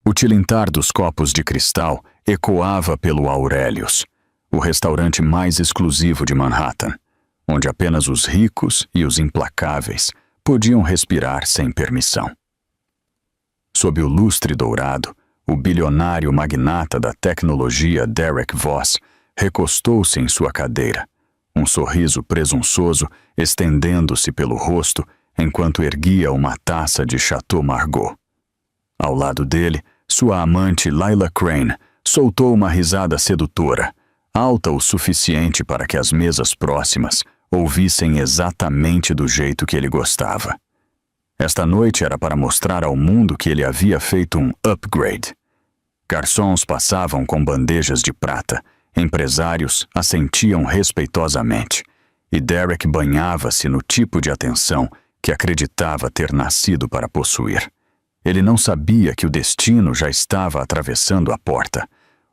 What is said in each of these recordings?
O tilintar dos copos de cristal ecoava pelo Aurelius, o restaurante mais exclusivo de Manhattan, onde apenas os ricos e os implacáveis podiam respirar sem permissão. Sob o lustre dourado, o bilionário magnata da tecnologia Derek Voss recostou-se em sua cadeira, um sorriso presunçoso estendendo-se pelo rosto enquanto erguia uma taça de Chateau Margaux. Ao lado dele, sua amante Lila Crane soltou uma risada sedutora, alta o suficiente para que as mesas próximas ouvissem exatamente do jeito que ele gostava. Esta noite era para mostrar ao mundo que ele havia feito um upgrade. Garçons passavam com bandejas de prata, empresários assentiam respeitosamente, e Derek banhava-se no tipo de atenção que acreditava ter nascido para possuir. Ele não sabia que o destino já estava atravessando a porta.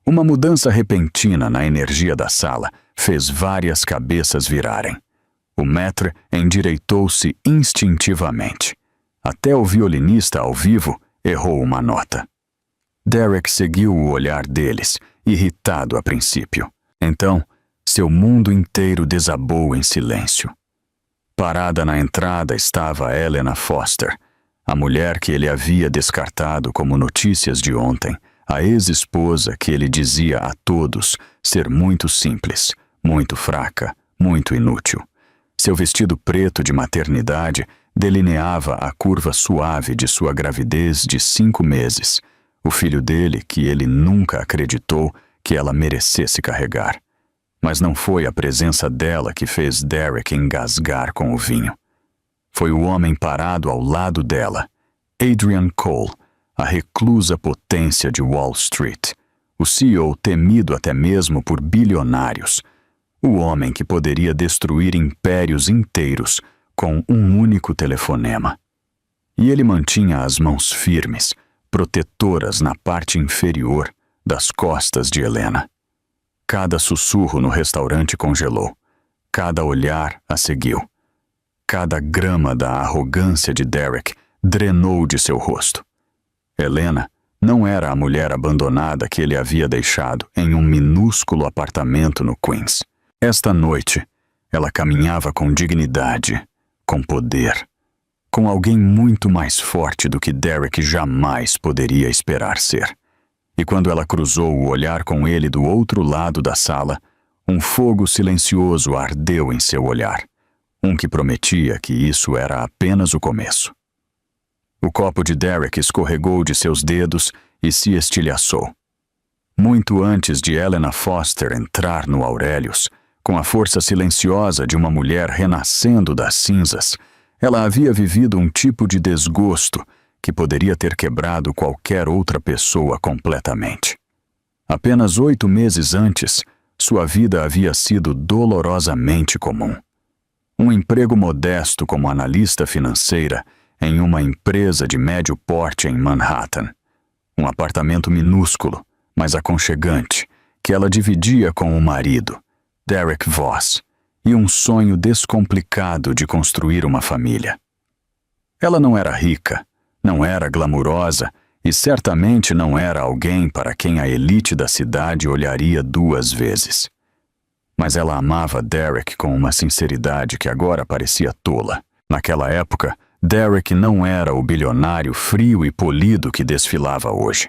Uma mudança repentina na energia da sala fez várias cabeças virarem. O maître endireitou-se instintivamente. Até o violinista ao vivo errou uma nota. Derek seguiu o olhar deles, irritado a princípio. Então, seu mundo inteiro desabou em silêncio. Parada na entrada estava Helena Foster, a mulher que ele havia descartado como notícias de ontem, a ex-esposa que ele dizia a todos ser muito simples, muito fraca, muito inútil. Seu vestido preto de maternidade delineava a curva suave de sua gravidez de 5 meses, o filho dele que ele nunca acreditou que ela merecesse carregar. Mas não foi a presença dela que fez Derek engasgar com o vinho. Foi o homem parado ao lado dela, Adrian Cole, a reclusa potência de Wall Street, o CEO temido até mesmo por bilionários, o homem que poderia destruir impérios inteiros com um único telefonema. E ele mantinha as mãos firmes, protetoras na parte inferior das costas de Helena. Cada sussurro no restaurante congelou, cada olhar a seguiu. Cada grama da arrogância de Derek drenou de seu rosto. Helena não era a mulher abandonada que ele havia deixado em um minúsculo apartamento no Queens. Esta noite, ela caminhava com dignidade, com poder, com alguém muito mais forte do que Derek jamais poderia esperar ser. E quando ela cruzou o olhar com ele do outro lado da sala, um fogo silencioso ardeu em seu olhar, um que prometia que isso era apenas o começo. O copo de Derek escorregou de seus dedos e se estilhaçou. Muito antes de Helena Foster entrar no Aurelius, com a força silenciosa de uma mulher renascendo das cinzas, ela havia vivido um tipo de desgosto que poderia ter quebrado qualquer outra pessoa completamente. Apenas 8 meses antes, sua vida havia sido dolorosamente comum. Um emprego modesto como analista financeira em uma empresa de médio porte em Manhattan. Um apartamento minúsculo, mas aconchegante, que ela dividia com o marido, Derek Voss, e um sonho descomplicado de construir uma família. Ela não era rica, não era glamurosa e certamente não era alguém para quem a elite da cidade olharia 2 vezes. Mas ela amava Derek com uma sinceridade que agora parecia tola. Naquela época, Derek não era o bilionário frio e polido que desfilava hoje.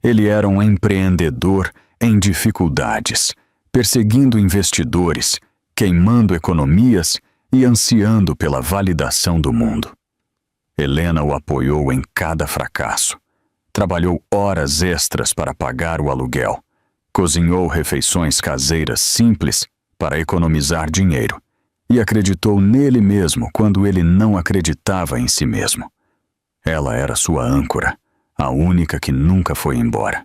Ele era um empreendedor em dificuldades, perseguindo investidores, queimando economias e ansiando pela validação do mundo. Helena o apoiou em cada fracasso. Trabalhou horas extras para pagar o aluguel. Cozinhou refeições caseiras simples para economizar dinheiro. E acreditou nele mesmo quando ele não acreditava em si mesmo. Ela era sua âncora, a única que nunca foi embora.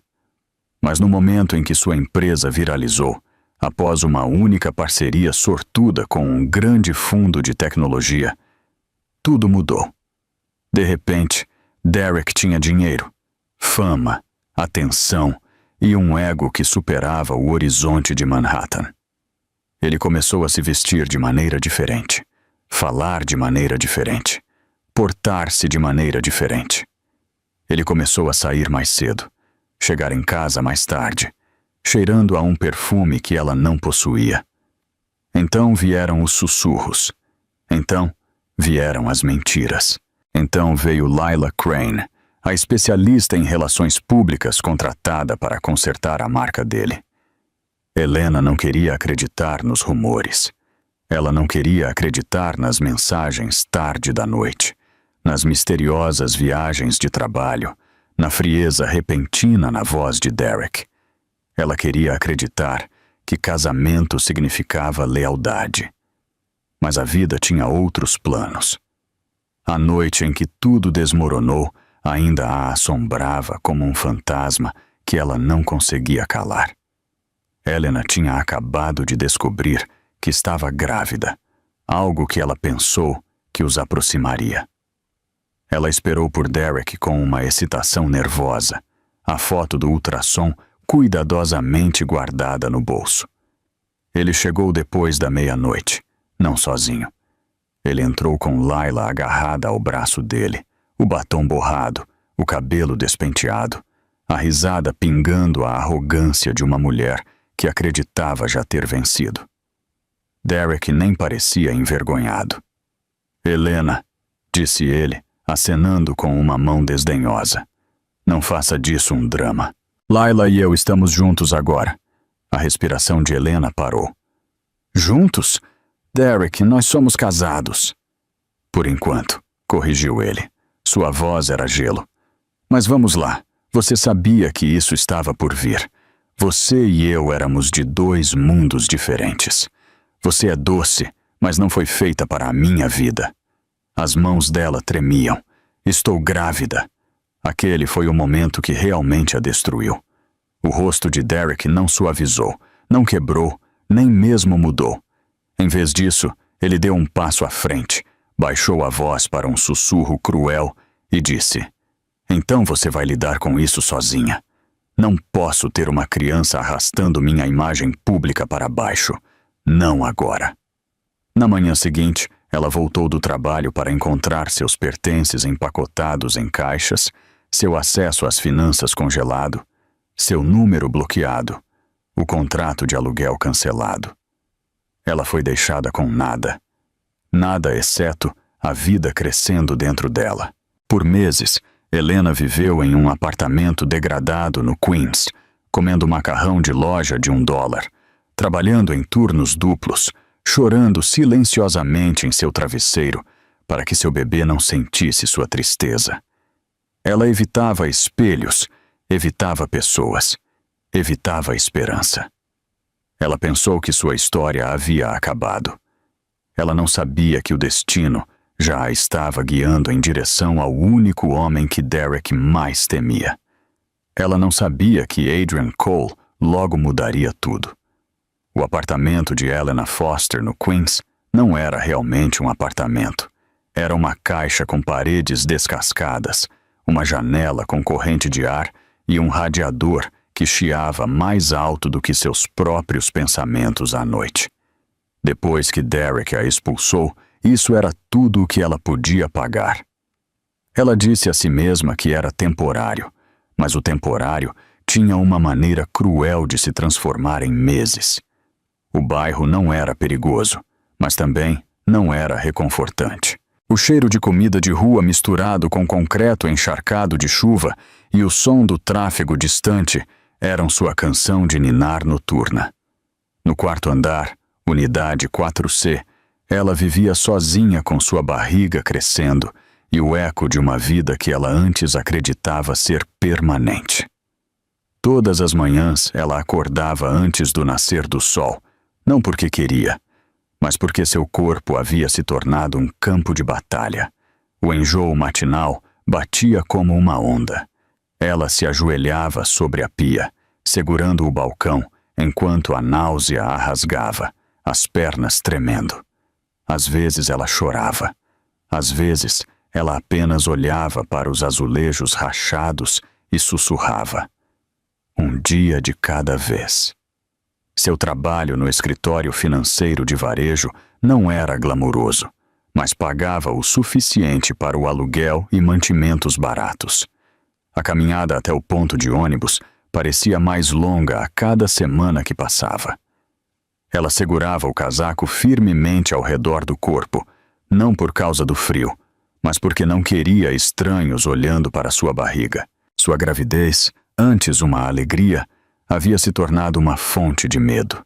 Mas no momento em que sua empresa viralizou, após uma única parceria sortuda com um grande fundo de tecnologia, tudo mudou. De repente, Derek tinha dinheiro, fama, atenção e um ego que superava o horizonte de Manhattan. Ele começou a se vestir de maneira diferente, falar de maneira diferente, portar-se de maneira diferente. Ele começou a sair mais cedo, chegar em casa mais tarde, cheirando a um perfume que ela não possuía. Então vieram os sussurros. Então vieram as mentiras. Então veio Lila Crane, a especialista em relações públicas contratada para consertar a marca dele. Helena não queria acreditar nos rumores. Ela não queria acreditar nas mensagens tarde da noite, nas misteriosas viagens de trabalho, na frieza repentina na voz de Derek. Ela queria acreditar que casamento significava lealdade. Mas a vida tinha outros planos. A noite em que tudo desmoronou ainda a assombrava como um fantasma que ela não conseguia calar. Helena tinha acabado de descobrir que estava grávida, algo que ela pensou que os aproximaria. Ela esperou por Derek com uma excitação nervosa, a foto do ultrassom cuidadosamente guardada no bolso. Ele chegou depois da meia-noite, não sozinho. Ele entrou com Lila agarrada ao braço dele, o batom borrado, o cabelo despenteado, a risada pingando a arrogância de uma mulher que acreditava já ter vencido. Derek nem parecia envergonhado. Helena, disse ele, acenando com uma mão desdenhosa. Não faça disso um drama. Lila e eu estamos juntos agora. A respiração de Helena parou. Juntos? Derek, nós somos casados. Por enquanto, corrigiu ele. Sua voz era gelo. Mas vamos lá. Você sabia que isso estava por vir. Você e eu éramos de dois mundos diferentes. Você é doce, mas não foi feita para a minha vida. As mãos dela tremiam. Estou grávida. Aquele foi o momento que realmente a destruiu. O rosto de Derek não suavizou, não quebrou, nem mesmo mudou. Em vez disso, ele deu um passo à frente, baixou a voz para um sussurro cruel e disse: Então você vai lidar com isso sozinha. Não posso ter uma criança arrastando minha imagem pública para baixo. Não agora. Na manhã seguinte, ela voltou do trabalho para encontrar seus pertences empacotados em caixas, seu acesso às finanças congelado, seu número bloqueado, o contrato de aluguel cancelado. Ela foi deixada com nada. Nada exceto a vida crescendo dentro dela. Por meses, Helena viveu em um apartamento degradado no Queens, comendo macarrão de loja de $1, trabalhando em turnos duplos, chorando silenciosamente em seu travesseiro para que seu bebê não sentisse sua tristeza. Ela evitava espelhos, evitava pessoas, evitava esperança. Ela pensou que sua história havia acabado. Ela não sabia que o destino já a estava guiando em direção ao único homem que Derek mais temia. Ela não sabia que Adrian Cole logo mudaria tudo. O apartamento de Helena Foster no Queens não era realmente um apartamento. Era uma caixa com paredes descascadas, uma janela com corrente de ar e um radiador que chiava mais alto do que seus próprios pensamentos à noite. Depois que Derek a expulsou, isso era tudo o que ela podia pagar. Ela disse a si mesma que era temporário, mas o temporário tinha uma maneira cruel de se transformar em meses. O bairro não era perigoso, mas também não era reconfortante. O cheiro de comida de rua misturado com concreto encharcado de chuva e o som do tráfego distante eram sua canção de ninar noturna. No quarto andar, unidade 4C, ela vivia sozinha com sua barriga crescendo e o eco de uma vida que ela antes acreditava ser permanente. Todas as manhãs ela acordava antes do nascer do sol, não porque queria, mas porque seu corpo havia se tornado um campo de batalha. O enjoo matinal batia como uma onda. Ela se ajoelhava sobre a pia, segurando o balcão, enquanto a náusea a rasgava, as pernas tremendo. Às vezes ela chorava. Às vezes ela apenas olhava para os azulejos rachados e sussurrava: um dia de cada vez. Seu trabalho no escritório financeiro de varejo não era glamuroso, mas pagava o suficiente para o aluguel e mantimentos baratos. A caminhada até o ponto de ônibus parecia mais longa a cada semana que passava. Ela segurava o casaco firmemente ao redor do corpo, não por causa do frio, mas porque não queria estranhos olhando para sua barriga. Sua gravidez, antes uma alegria, havia se tornado uma fonte de medo.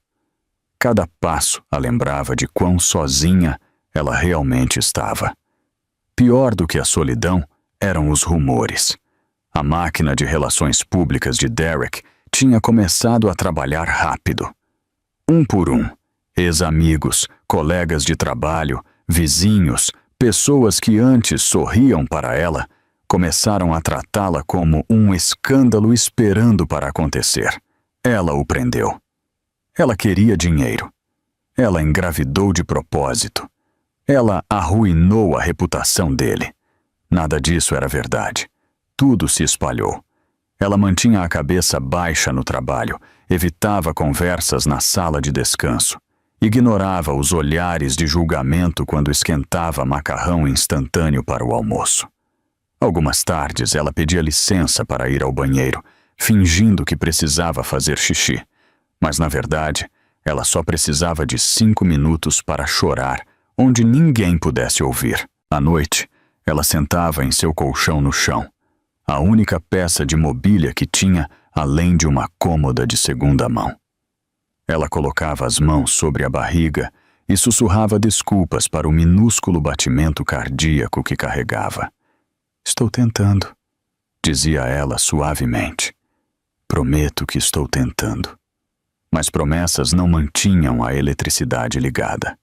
Cada passo a lembrava de quão sozinha ela realmente estava. Pior do que a solidão eram os rumores. A máquina de relações públicas de Derek tinha começado a trabalhar rápido. Um por um, ex-amigos, colegas de trabalho, vizinhos, pessoas que antes sorriam para ela, começaram a tratá-la como um escândalo esperando para acontecer. Ela o prendeu. Ela queria dinheiro. Ela engravidou de propósito. Ela arruinou a reputação dele. Nada disso era verdade. Tudo se espalhou. Ela mantinha a cabeça baixa no trabalho, evitava conversas na sala de descanso, ignorava os olhares de julgamento quando esquentava macarrão instantâneo para o almoço. Algumas tardes ela pedia licença para ir ao banheiro, fingindo que precisava fazer xixi, mas na verdade ela só precisava de 5 minutos para chorar, onde ninguém pudesse ouvir. À noite, ela sentava em seu colchão no chão, a única peça de mobília que tinha além de uma cômoda de segunda mão. Ela colocava as mãos sobre a barriga e sussurrava desculpas para o minúsculo batimento cardíaco que carregava. "Estou tentando", dizia ela suavemente. "Prometo que estou tentando." Mas promessas não mantinham a eletricidade ligada.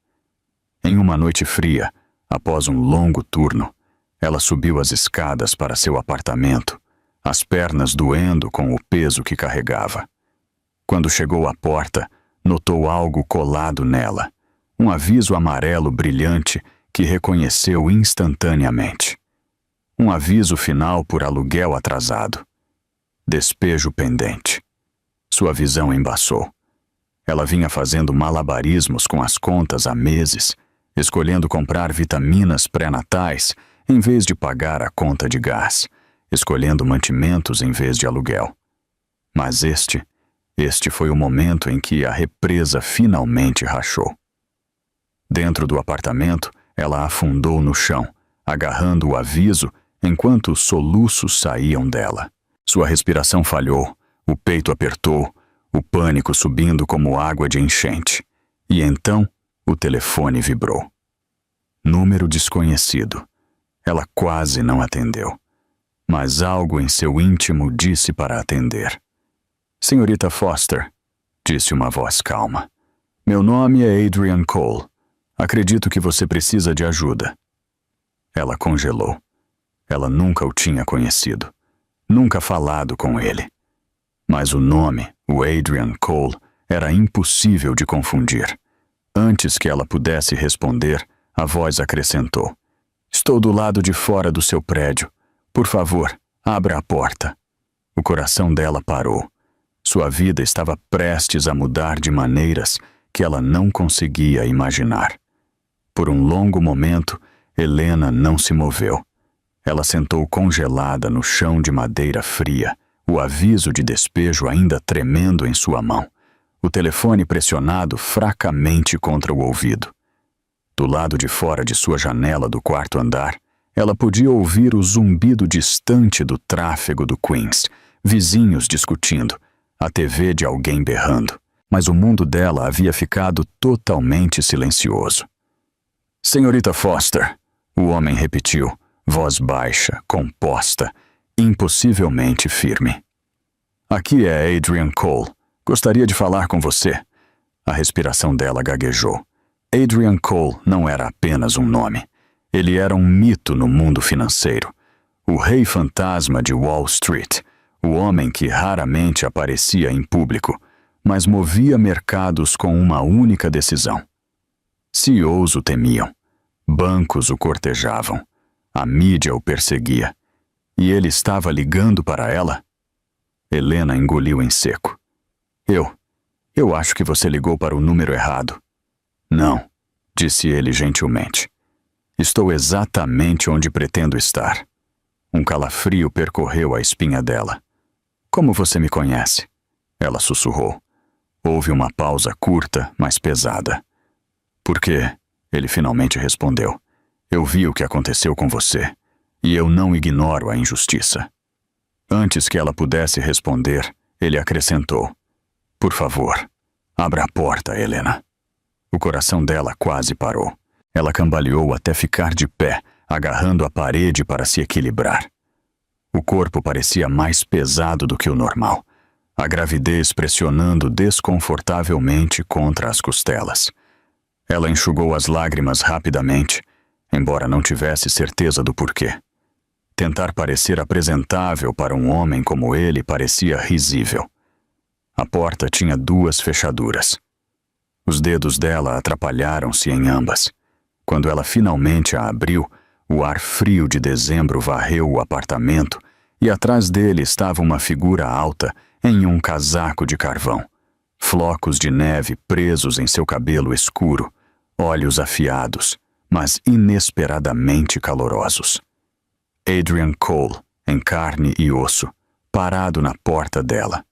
Em uma noite fria, após um longo turno, ela subiu as escadas para seu apartamento, as pernas doendo com o peso que carregava. Quando chegou à porta, notou algo colado nela, um aviso amarelo brilhante que reconheceu instantaneamente. Um aviso final por aluguel atrasado. Despejo pendente. Sua visão embaçou. Ela vinha fazendo malabarismos com as contas há meses, escolhendo comprar vitaminas pré-natais em vez de pagar a conta de gás, escolhendo mantimentos em vez de aluguel. Mas este foi o momento em que a represa finalmente rachou. Dentro do apartamento, ela afundou no chão, agarrando o aviso enquanto os soluços saíam dela. Sua respiração falhou, o peito apertou, o pânico subindo como água de enchente. E então, o telefone vibrou. Número desconhecido. Ela quase não atendeu, mas algo em seu íntimo disse para atender. "Senhorita Foster", disse uma voz calma. "Meu nome é Adrian Cole. Acredito que você precisa de ajuda." Ela congelou. Ela nunca o tinha conhecido, nunca falado com ele. Mas o nome, o Adrian Cole, era impossível de confundir. Antes que ela pudesse responder, a voz acrescentou: "Estou do lado de fora do seu prédio. Por favor, abra a porta." O coração dela parou. Sua vida estava prestes a mudar de maneiras que ela não conseguia imaginar. Por um longo momento, Helena não se moveu. Ela sentou congelada no chão de madeira fria, o aviso de despejo ainda tremendo em sua mão, o telefone pressionado fracamente contra o ouvido. Do lado de fora de sua janela do quarto andar, ela podia ouvir o zumbido distante do tráfego do Queens, vizinhos discutindo, a TV de alguém berrando. Mas o mundo dela havia ficado totalmente silencioso. "Senhorita Foster", o homem repetiu, voz baixa, composta, impossivelmente firme. "Aqui é Adrian Cole. Gostaria de falar com você." A respiração dela gaguejou. Adrian Cole não era apenas um nome. Ele era um mito no mundo financeiro. O rei fantasma de Wall Street, o homem que raramente aparecia em público, mas movia mercados com uma única decisão. CEOs o temiam. Bancos o cortejavam. A mídia o perseguia. E ele estava ligando para ela? Helena engoliu em seco. Eu acho que você ligou para o número errado." "Não", disse ele gentilmente. "Estou exatamente onde pretendo estar." Um calafrio percorreu a espinha dela. Como você me conhece? Ela sussurrou. Houve uma pausa curta, mas pesada. Por quê? Ele finalmente respondeu. Eu vi o que aconteceu com você, e eu não ignoro a injustiça. Antes que ela pudesse responder, ele acrescentou. Por favor, abra a porta, Helena. O coração dela quase parou. Ela cambaleou até ficar de pé, agarrando a parede para se equilibrar. O corpo parecia mais pesado do que o normal, a gravidez pressionando desconfortavelmente contra as costelas. Ela enxugou as lágrimas rapidamente, embora não tivesse certeza do porquê. Tentar parecer apresentável para um homem como ele parecia risível. A porta tinha 2 fechaduras. Os dedos dela atrapalharam-se em ambas. Quando ela finalmente a abriu, o ar frio de dezembro varreu o apartamento e atrás dele estava uma figura alta em um casaco de carvão. Flocos de neve presos em seu cabelo escuro, olhos afiados, mas inesperadamente calorosos. Adrian Cole, em carne e osso, parado na porta dela.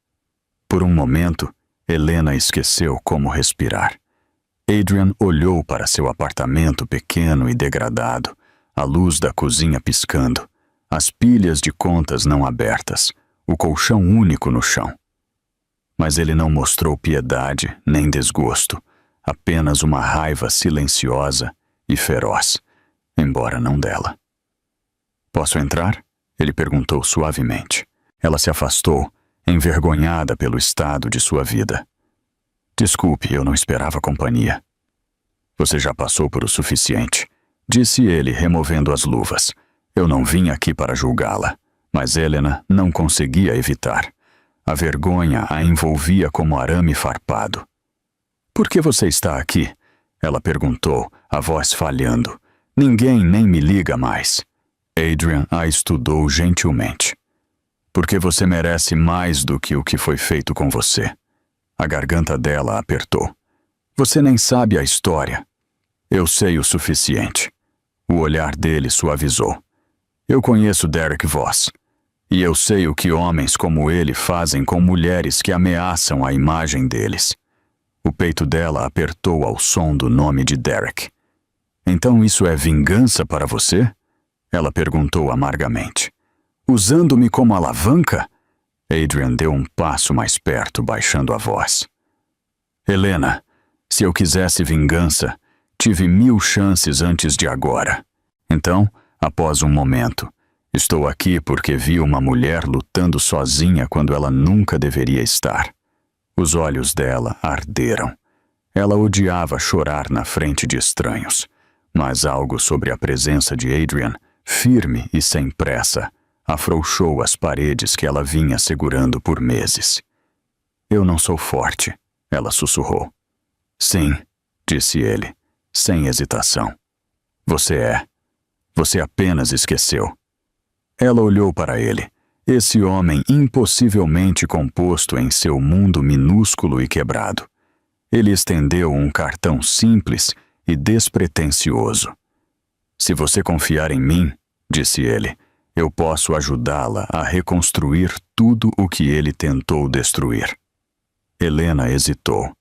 Por um momento, Helena esqueceu como respirar. Adrian olhou para seu apartamento pequeno e degradado, a luz da cozinha piscando, as pilhas de contas não abertas, o colchão único no chão. Mas ele não mostrou piedade nem desgosto, apenas uma raiva silenciosa e feroz, embora não dela. Posso entrar? Ele perguntou suavemente. Ela se afastou, envergonhada pelo estado de sua vida. Desculpe, eu não esperava companhia. Você já passou por o suficiente, disse ele, removendo as luvas. Eu não vim aqui para julgá-la, mas Helena não conseguia evitar. A vergonha a envolvia como arame farpado. Por que você está aqui? Ela perguntou, a voz falhando. Ninguém nem me liga mais. Adrian a estudou gentilmente. Porque você merece mais do que o que foi feito com você. A garganta dela apertou. Você nem sabe a história. Eu sei o suficiente. O olhar dele suavizou. Eu conheço Derek Voss. E eu sei o que homens como ele fazem com mulheres que ameaçam a imagem deles. O peito dela apertou ao som do nome de Derek. Então isso é vingança para você? Ela perguntou amargamente. Usando-me como alavanca? Adrian deu um passo mais perto, baixando a voz. Helena, se eu quisesse vingança, tive 1000 chances antes de agora. Então, após um momento, estou aqui porque vi uma mulher lutando sozinha quando ela nunca deveria estar. Os olhos dela arderam. Ela odiava chorar na frente de estranhos, mas algo sobre a presença de Adrian, firme e sem pressa, afrouxou as paredes que ela vinha segurando por meses. Eu não sou forte, ela sussurrou. Sim, disse ele, sem hesitação. Você é. Você apenas esqueceu. Ela olhou para ele, esse homem impossivelmente composto em seu mundo minúsculo e quebrado. Ele estendeu um cartão simples e despretensioso. Se você confiar em mim, disse ele, eu posso ajudá-la a reconstruir tudo o que ele tentou destruir. Helena hesitou.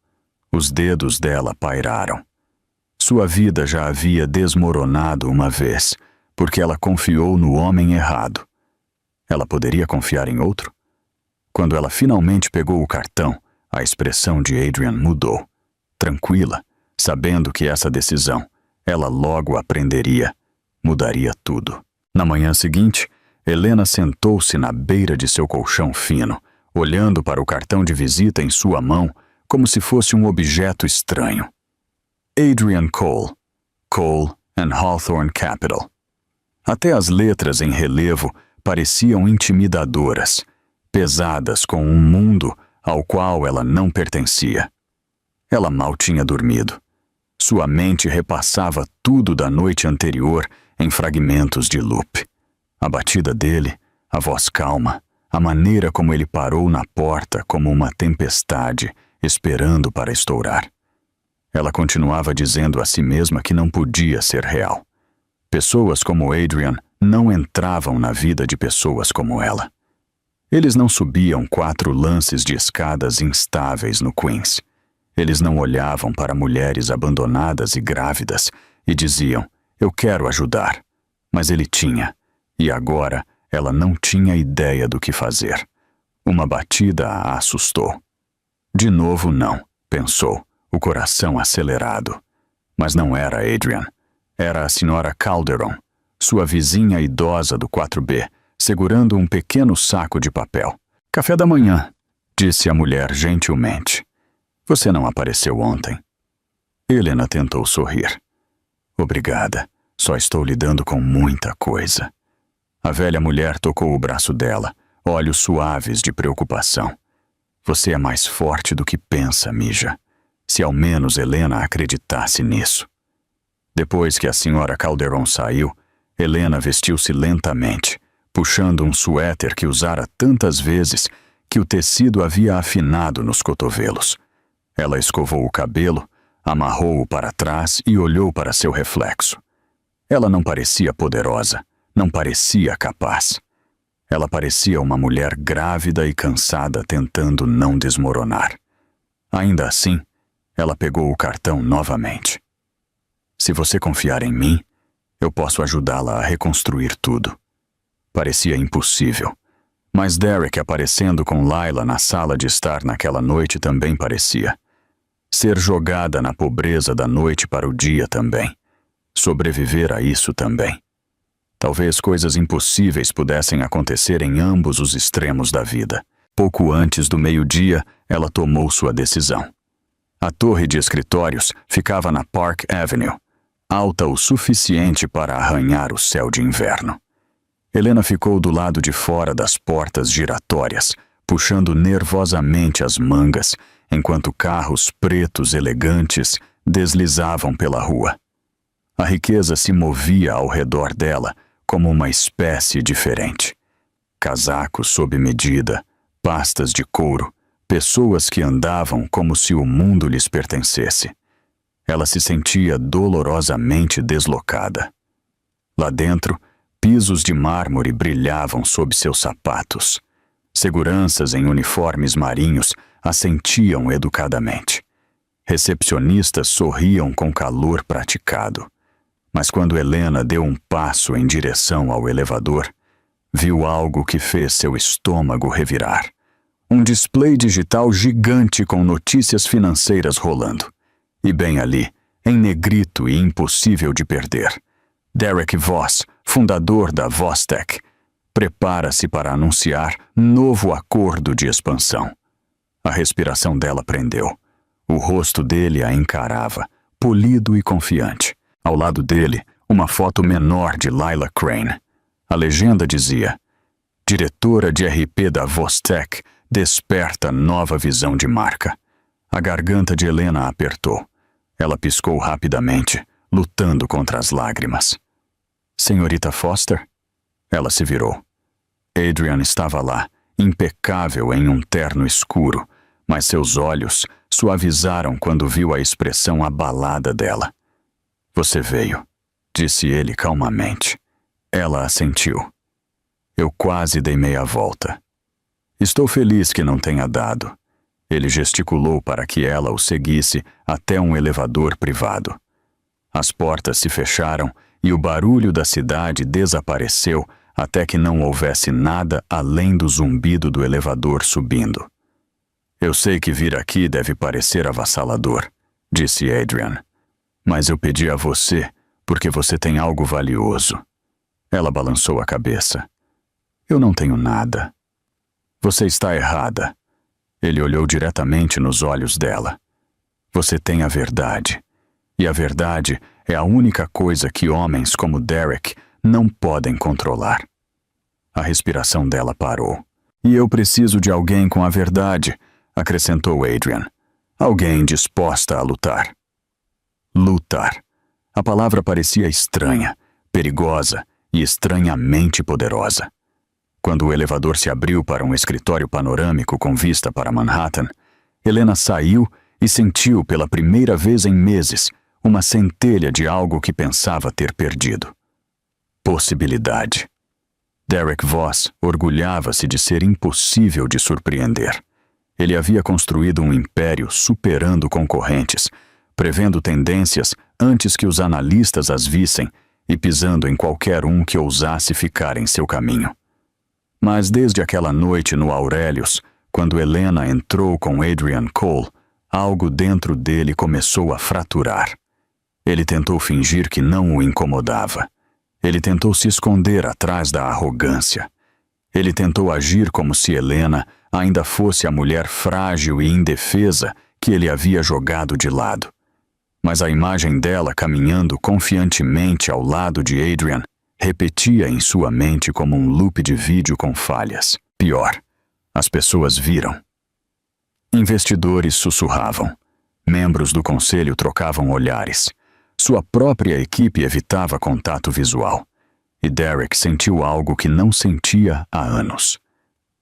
Os dedos dela pairaram. Sua vida já havia desmoronado uma vez, porque ela confiou no homem errado. Ela poderia confiar em outro? Quando ela finalmente pegou o cartão, a expressão de Adrian mudou. Tranquila, sabendo que essa decisão, ela logo aprenderia, mudaria tudo. Na manhã seguinte, Helena sentou-se na beira de seu colchão fino, olhando para o cartão de visita em sua mão como se fosse um objeto estranho. Adrian Cole, Cole and Hawthorne Capital. Até as letras em relevo pareciam intimidadoras, pesadas com um mundo ao qual ela não pertencia. Ela mal tinha dormido. Sua mente repassava tudo da noite anterior em fragmentos de loop. A batida dele, a voz calma, a maneira como ele parou na porta como uma tempestade, esperando para estourar. Ela continuava dizendo a si mesma que não podia ser real. Pessoas como Adrian não entravam na vida de pessoas como ela. Eles não subiam 4 lances de escadas instáveis no Queens. Eles não olhavam para mulheres abandonadas e grávidas e diziam, eu quero ajudar. Mas ele tinha, e agora ela não tinha ideia do que fazer. Uma batida a assustou. De novo não, pensou, o coração acelerado. Mas não era Adrian. Era a senhora Calderon, sua vizinha idosa do 4B, segurando um pequeno saco de papel. Café da manhã, disse a mulher gentilmente. Você não apareceu ontem. Helena tentou sorrir. Obrigada, só estou lidando com muita coisa. A velha mulher tocou o braço dela, olhos suaves de preocupação. Você é mais forte do que pensa, Mija. Se ao menos Helena acreditasse nisso. Depois que a senhora Calderon saiu, Helena vestiu-se lentamente, puxando um suéter que usara tantas vezes que o tecido havia afinado nos cotovelos. Ela escovou o cabelo, amarrou-o para trás e olhou para seu reflexo. Ela não parecia poderosa, não parecia capaz. Ela parecia uma mulher grávida e cansada tentando não desmoronar. Ainda assim, ela pegou o cartão novamente. Se você confiar em mim, eu posso ajudá-la a reconstruir tudo. Parecia impossível, mas Derek aparecendo com Lila na sala de estar naquela noite também parecia. Ser jogada na pobreza da noite para o dia também. Sobreviver a isso também. Talvez coisas impossíveis pudessem acontecer em ambos os extremos da vida. Pouco antes do meio-dia, ela tomou sua decisão. A torre de escritórios ficava na Park Avenue, alta o suficiente para arranhar o céu de inverno. Helena ficou do lado de fora das portas giratórias, puxando nervosamente as mangas, enquanto carros pretos elegantes deslizavam pela rua. A riqueza se movia ao redor dela como uma espécie diferente. Casacos sob medida, pastas de couro, pessoas que andavam como se o mundo lhes pertencesse. Ela se sentia dolorosamente deslocada. Lá dentro, pisos de mármore brilhavam sob seus sapatos. Seguranças em uniformes marinhos assentiam educadamente. Recepcionistas sorriam com calor praticado. Mas quando Helena deu um passo em direção ao elevador, viu algo que fez seu estômago revirar. Um display digital gigante com notícias financeiras rolando. E bem ali, em negrito e impossível de perder, Derek Voss, fundador da Vostech, prepara-se para anunciar novo acordo de expansão. A respiração dela prendeu. O rosto dele a encarava, polido e confiante. Ao lado dele, uma foto menor de Lila Crane. A legenda dizia: diretora de RP da Vostech desperta nova visão de marca. A garganta de Helena apertou. Ela piscou rapidamente, lutando contra as lágrimas. Senhorita Foster? Ela se virou. Adrian estava lá, impecável em um terno escuro, mas seus olhos suavizaram quando viu a expressão abalada dela. Você veio, disse ele calmamente. Ela assentiu. Eu quase dei meia volta. Estou feliz que não tenha dado. Ele gesticulou para que ela o seguisse até um elevador privado. As portas se fecharam e o barulho da cidade desapareceu até que não houvesse nada além do zumbido do elevador subindo. Eu sei que vir aqui deve parecer avassalador, disse Adrian. Mas eu pedi a você porque você tem algo valioso. Ela balançou a cabeça. Eu não tenho nada. Você está errada. Ele olhou diretamente nos olhos dela. Você tem a verdade. E a verdade é a única coisa que homens como Derek não podem controlar. A respiração dela parou. E eu preciso de alguém com a verdade, acrescentou Adrian. Alguém disposta a lutar. Lutar. A palavra parecia estranha, perigosa e estranhamente poderosa. Quando o elevador se abriu para um escritório panorâmico com vista para Manhattan, Helena saiu e sentiu pela primeira vez em meses uma centelha de algo que pensava ter perdido. Possibilidade. Derek Voss orgulhava-se de ser impossível de surpreender. Ele havia construído um império superando concorrentes, prevendo tendências antes que os analistas as vissem e pisando em qualquer um que ousasse ficar em seu caminho. Mas desde aquela noite no Aurelius, quando Helena entrou com Adrian Cole, algo dentro dele começou a fraturar. Ele tentou fingir que não o incomodava. Ele tentou se esconder atrás da arrogância. Ele tentou agir como se Helena ainda fosse a mulher frágil e indefesa que ele havia jogado de lado. Mas a imagem dela caminhando confiantemente ao lado de Adrian repetia em sua mente como um loop de vídeo com falhas. Pior, as pessoas viram. Investidores sussurravam. Membros do conselho trocavam olhares. Sua própria equipe evitava contato visual. E Derek sentiu algo que não sentia há anos.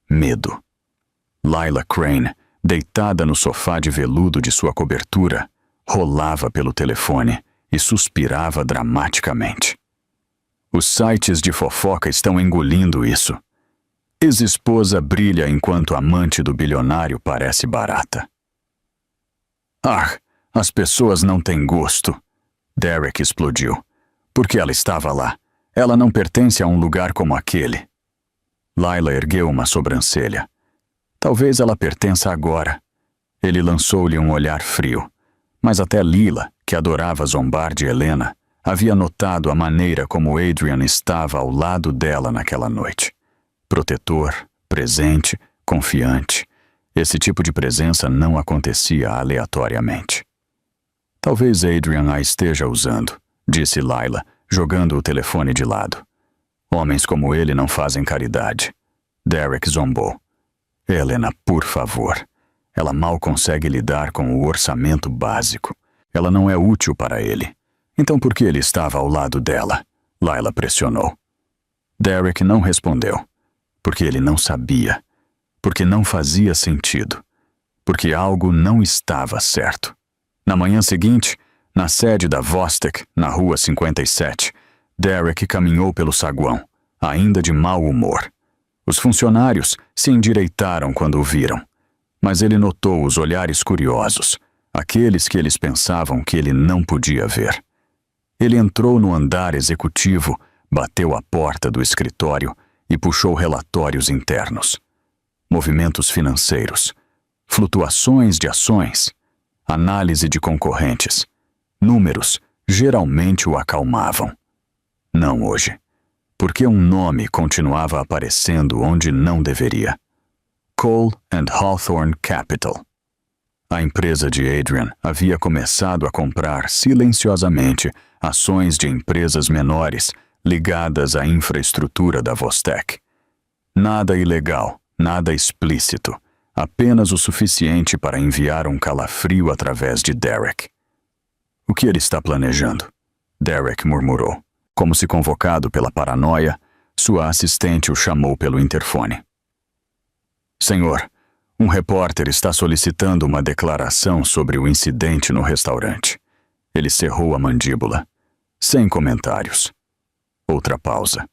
Medo. Lila Crane, deitada no sofá de veludo de sua cobertura, rolava pelo telefone e suspirava dramaticamente. Os sites de fofoca estão engolindo isso. Ex-esposa brilha enquanto amante do bilionário parece barata. Ah, as pessoas não têm gosto. Derek explodiu. Porque ela estava lá. Ela não pertence a um lugar como aquele. Lila ergueu uma sobrancelha. Talvez ela pertença agora. Ele lançou-lhe um olhar frio. Mas até Lila, que adorava zombar de Helena, havia notado a maneira como Adrian estava ao lado dela naquela noite. Protetor, presente, confiante. Esse tipo de presença não acontecia aleatoriamente. Talvez Adrian a esteja usando, disse Lila, jogando o telefone de lado. Homens como ele não fazem caridade. Derek zombou. Helena, por favor. Ela mal consegue lidar com o orçamento básico. Ela não é útil para ele. Então por que ele estava ao lado dela? Lila pressionou. Derek não respondeu. Porque ele não sabia. Porque não fazia sentido. Porque algo não estava certo. Na manhã seguinte, na sede da Vostek, na Rua 57, Derek caminhou pelo saguão, ainda de mau humor. Os funcionários se endireitaram quando o viram, mas ele notou os olhares curiosos, aqueles que eles pensavam que ele não podia ver. Ele entrou no andar executivo, bateu a porta do escritório e puxou relatórios internos. Movimentos financeiros, flutuações de ações, análise de concorrentes. Números geralmente o acalmavam. Não hoje, porque um nome continuava aparecendo onde não deveria. Cole and Hawthorne Capital. A empresa de Adrian havia começado a comprar silenciosamente ações de empresas menores ligadas à infraestrutura da Vostek. Nada ilegal, nada explícito, apenas o suficiente para enviar um calafrio através de Derek. O que ele está planejando? Derek murmurou. Como se convocado pela paranoia, sua assistente o chamou pelo interfone. Senhor, um repórter está solicitando uma declaração sobre o incidente no restaurante. Ele cerrou a mandíbula. Sem comentários. Outra pausa.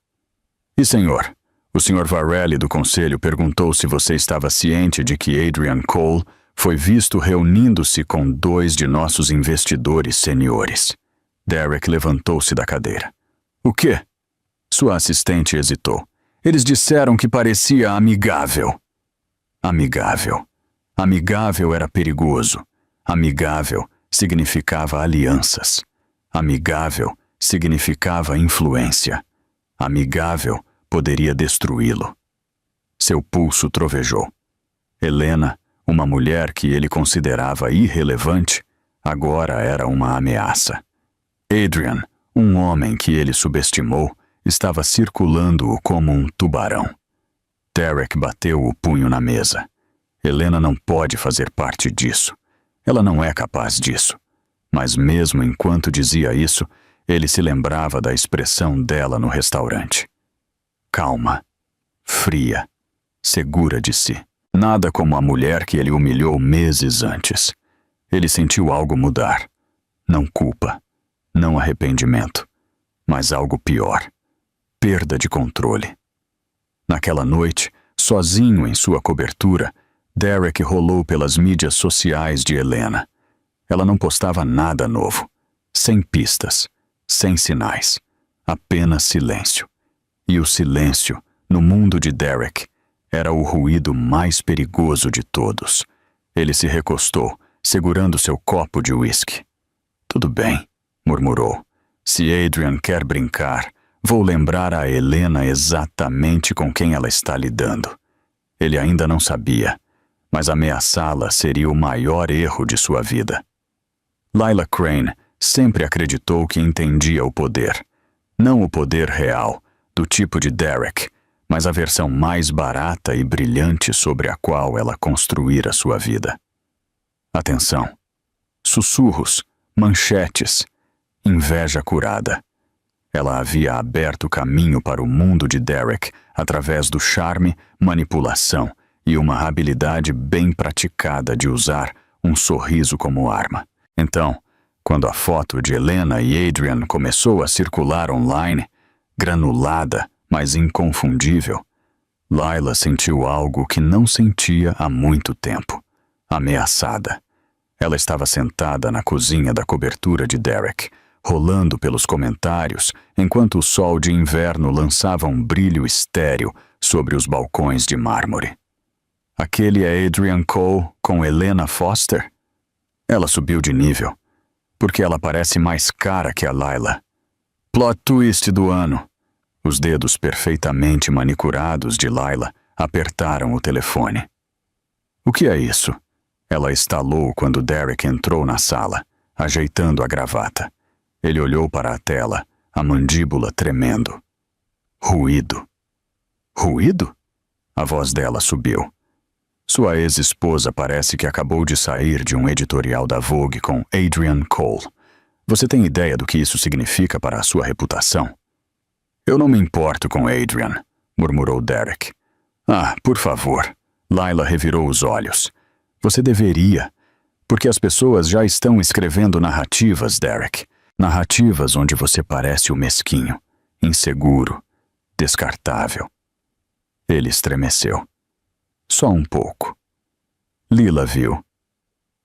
E senhor, o Sr. Varelli do conselho perguntou se você estava ciente de que Adrian Cole foi visto reunindo-se com 2 de nossos investidores seniores. Derek levantou-se da cadeira. O quê? Sua assistente hesitou. Eles disseram que parecia amigável. Amigável. Amigável era perigoso. Amigável significava alianças. Amigável significava influência. Amigável poderia destruí-lo. Seu pulso trovejou. Helena, uma mulher que ele considerava irrelevante, agora era uma ameaça. Adrian, um homem que ele subestimou, estava circulando-o como um tubarão. Derek bateu o punho na mesa. Helena não pode fazer parte disso. Ela não é capaz disso. Mas mesmo enquanto dizia isso, ele se lembrava da expressão dela no restaurante. Calma, fria, segura de si. Nada como a mulher que ele humilhou meses antes. Ele sentiu algo mudar. Não culpa, não arrependimento, mas algo pior. Perda de controle. Naquela noite, sozinho em sua cobertura, Derek rolou pelas mídias sociais de Helena. Ela não postava nada novo. Sem pistas, sem sinais. Apenas silêncio. E o silêncio, no mundo de Derek, era o ruído mais perigoso de todos. Ele se recostou, segurando seu copo de uísque. "Tudo bem", murmurou. "Se Adrian quer brincar, vou lembrar a Helena exatamente com quem ela está lidando." Ele ainda não sabia, mas ameaçá-la seria o maior erro de sua vida. Lila Crane sempre acreditou que entendia o poder. Não o poder real, do tipo de Derek, mas a versão mais barata e brilhante sobre a qual ela construíra sua vida. Atenção. Sussurros, manchetes, inveja curada. Ela havia aberto caminho para o mundo de Derek através do charme, manipulação e uma habilidade bem praticada de usar um sorriso como arma. Então, quando a foto de Helena e Adrian começou a circular online, granulada, mas inconfundível, Lila sentiu algo que não sentia há muito tempo. Ameaçada. Ela estava sentada na cozinha da cobertura de Derek, rolando pelos comentários, enquanto o sol de inverno lançava um brilho estéril sobre os balcões de mármore. Aquele é Adrian Cole com Helena Foster? Ela subiu de nível, porque ela parece mais cara que a Lila. Plot twist do ano. Os dedos perfeitamente manicurados de Lila apertaram o telefone. "O que é isso?" Ela estalou quando Derek entrou na sala, ajeitando a gravata. Ele olhou para a tela, a mandíbula tremendo. Ruído. Ruído? A voz dela subiu. Sua ex-esposa parece que acabou de sair de um editorial da Vogue com Adrian Cole. Você tem ideia do que isso significa para a sua reputação? "Eu não me importo com Adrian", murmurou Derek. "Ah, por favor." Lila revirou os olhos. "Você deveria, porque as pessoas já estão escrevendo narrativas, Derek. Narrativas onde você parece o mesquinho, inseguro, descartável." Ele estremeceu. Só um pouco. Lila viu.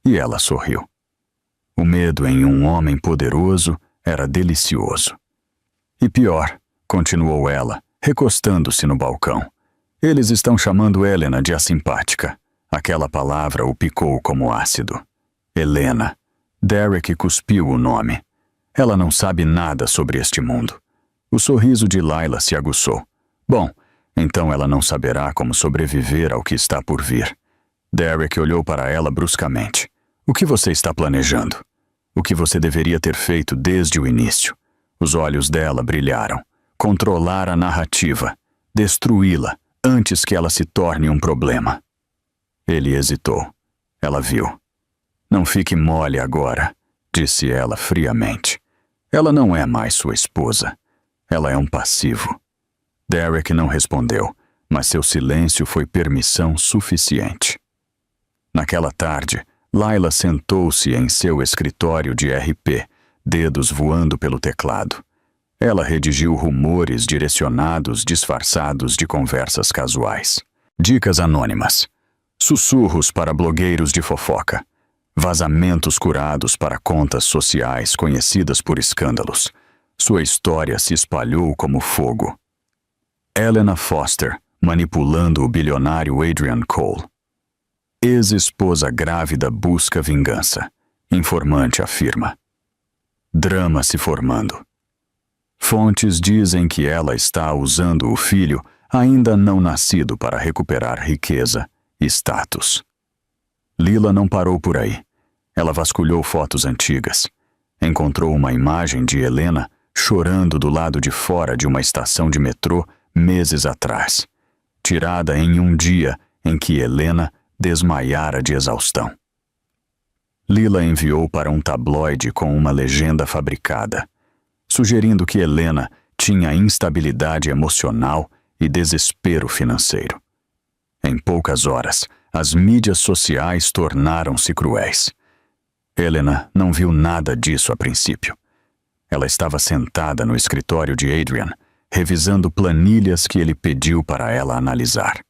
E ela sorriu. O medo em um homem poderoso era delicioso. "E pior", continuou ela, recostando-se no balcão. "Eles estão chamando Helena de asimpática." Aquela palavra o picou como ácido. Helena. Derek cuspiu o nome. Ela não sabe nada sobre este mundo. O sorriso de Lila se aguçou. Bom, então ela não saberá como sobreviver ao que está por vir. Derek olhou para ela bruscamente. "O que você está planejando? O que você deveria ter feito desde o início?" Os olhos dela brilharam. Controlar a narrativa. Destruí-la antes que ela se torne um problema. Ele hesitou. Ela viu. "Não fique mole agora", disse ela friamente. "Ela não é mais sua esposa. Ela é um passivo." Derek não respondeu, mas seu silêncio foi permissão suficiente. Naquela tarde, Lila sentou-se em seu escritório de RP, dedos voando pelo teclado. Ela redigiu rumores direcionados disfarçados de conversas casuais. Dicas anônimas. Sussurros para blogueiros de fofoca. Vazamentos curados para contas sociais conhecidas por escândalos. Sua história se espalhou como fogo. Helena Foster, manipulando o bilionário Adrian Cole. Ex-esposa grávida busca vingança. Informante afirma. Drama se formando. Fontes dizem que ela está usando o filho ainda não nascido para recuperar riqueza e status. Lila não parou por aí. Ela vasculhou fotos antigas. Encontrou uma imagem de Helena chorando do lado de fora de uma estação de metrô meses atrás, tirada em um dia em que Helena desmaiara de exaustão. Lila enviou para um tabloide com uma legenda fabricada, sugerindo que Helena tinha instabilidade emocional e desespero financeiro. Em poucas horas, as mídias sociais tornaram-se cruéis. Helena não viu nada disso a princípio. Ela estava sentada no escritório de Adrian, revisando planilhas que ele pediu para ela analisar,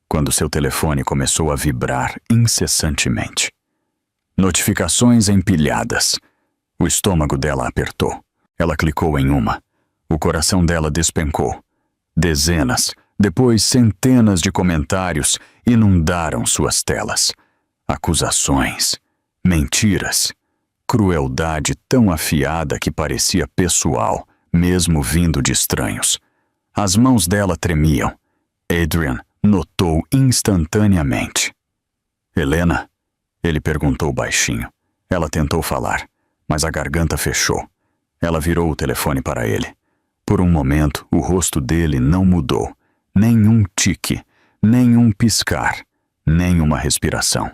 quando seu telefone começou a vibrar incessantemente. Notificações empilhadas. O estômago dela apertou. Ela clicou em uma. O coração dela despencou. Dezenas, depois centenas de comentários inundaram suas telas. Acusações, mentiras, crueldade tão afiada que parecia pessoal, mesmo vindo de estranhos. As mãos dela tremiam. Adrian notou instantaneamente. Helena? Ele perguntou baixinho. Ela tentou falar, mas a garganta fechou. Ela virou o telefone para ele. Por um momento, o rosto dele não mudou. Nenhum tique, nenhum piscar, nenhuma respiração.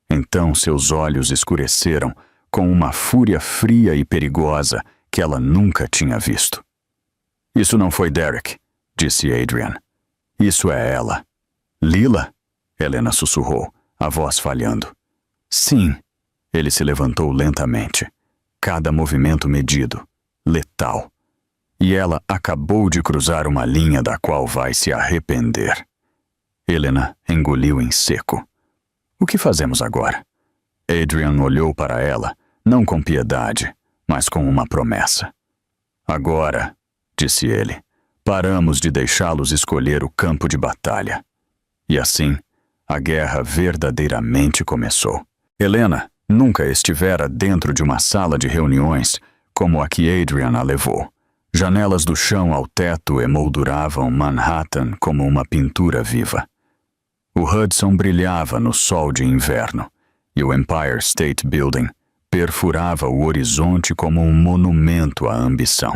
Então seus olhos escureceram com uma fúria fria e perigosa que ela nunca tinha visto. Isso não foi Derek, disse Adrian. Isso é ela. Lila? Helena sussurrou, a voz falhando. Sim. Ele se levantou lentamente. Cada movimento medido, letal. E ela acabou de cruzar uma linha da qual vai se arrepender. Helena engoliu em seco. O que fazemos agora? Adrian olhou para ela, não com piedade, mas com uma promessa. Agora, disse ele, paramos de deixá-los escolher o campo de batalha. E assim, a guerra verdadeiramente começou. Helena nunca estivera dentro de uma sala de reuniões como a que Adrian a levou. Janelas do chão ao teto emolduravam Manhattan como uma pintura viva. O Hudson brilhava no sol de inverno, e o Empire State Building perfurava o horizonte como um monumento à ambição.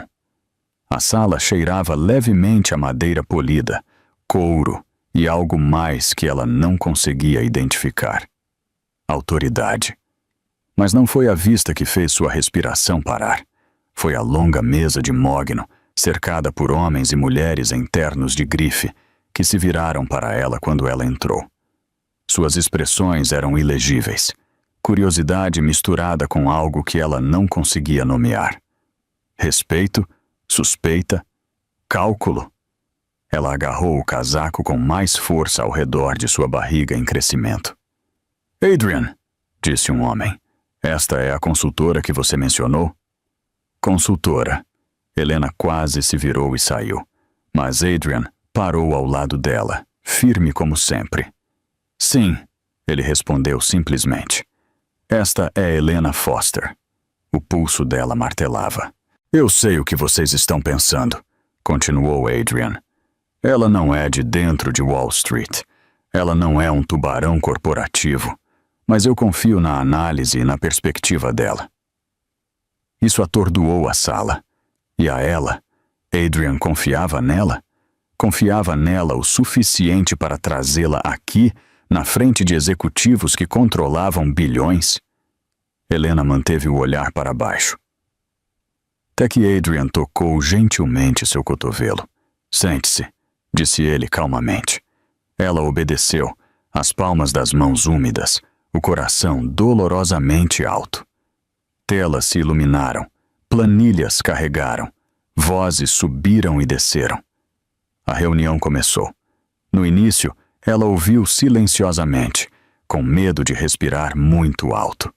A sala cheirava levemente a madeira polida, couro e algo mais que ela não conseguia identificar. Autoridade. Mas não foi a vista que fez sua respiração parar. Foi a longa mesa de mogno, cercada por homens e mulheres em ternos de grife, que se viraram para ela quando ela entrou. Suas expressões eram ilegíveis, curiosidade misturada com algo que ela não conseguia nomear. Respeito, suspeita, cálculo. Ela agarrou o casaco com mais força ao redor de sua barriga em crescimento. Adrian, disse um homem, esta é a consultora que você mencionou? Consultora. Helena quase se virou e saiu, mas Adrian parou ao lado dela, firme como sempre. Sim, ele respondeu simplesmente. Esta é Helena Foster. O pulso dela martelava. Eu sei o que vocês estão pensando, continuou Adrian. Ela não é de dentro de Wall Street. Ela não é um tubarão corporativo. Mas eu confio na análise e na perspectiva dela. Isso atordoou a sala. E a ela, Adrian confiava nela? Confiava nela o suficiente para trazê-la aqui, na frente de executivos que controlavam bilhões? Helena manteve o olhar para baixo. Até que Adrian tocou gentilmente seu cotovelo. Sente-se, disse ele calmamente. Ela obedeceu, as palmas das mãos úmidas, o coração dolorosamente alto. Telas se iluminaram, planilhas carregaram, vozes subiram e desceram. A reunião começou. No início, ela ouviu silenciosamente, com medo de respirar muito alto.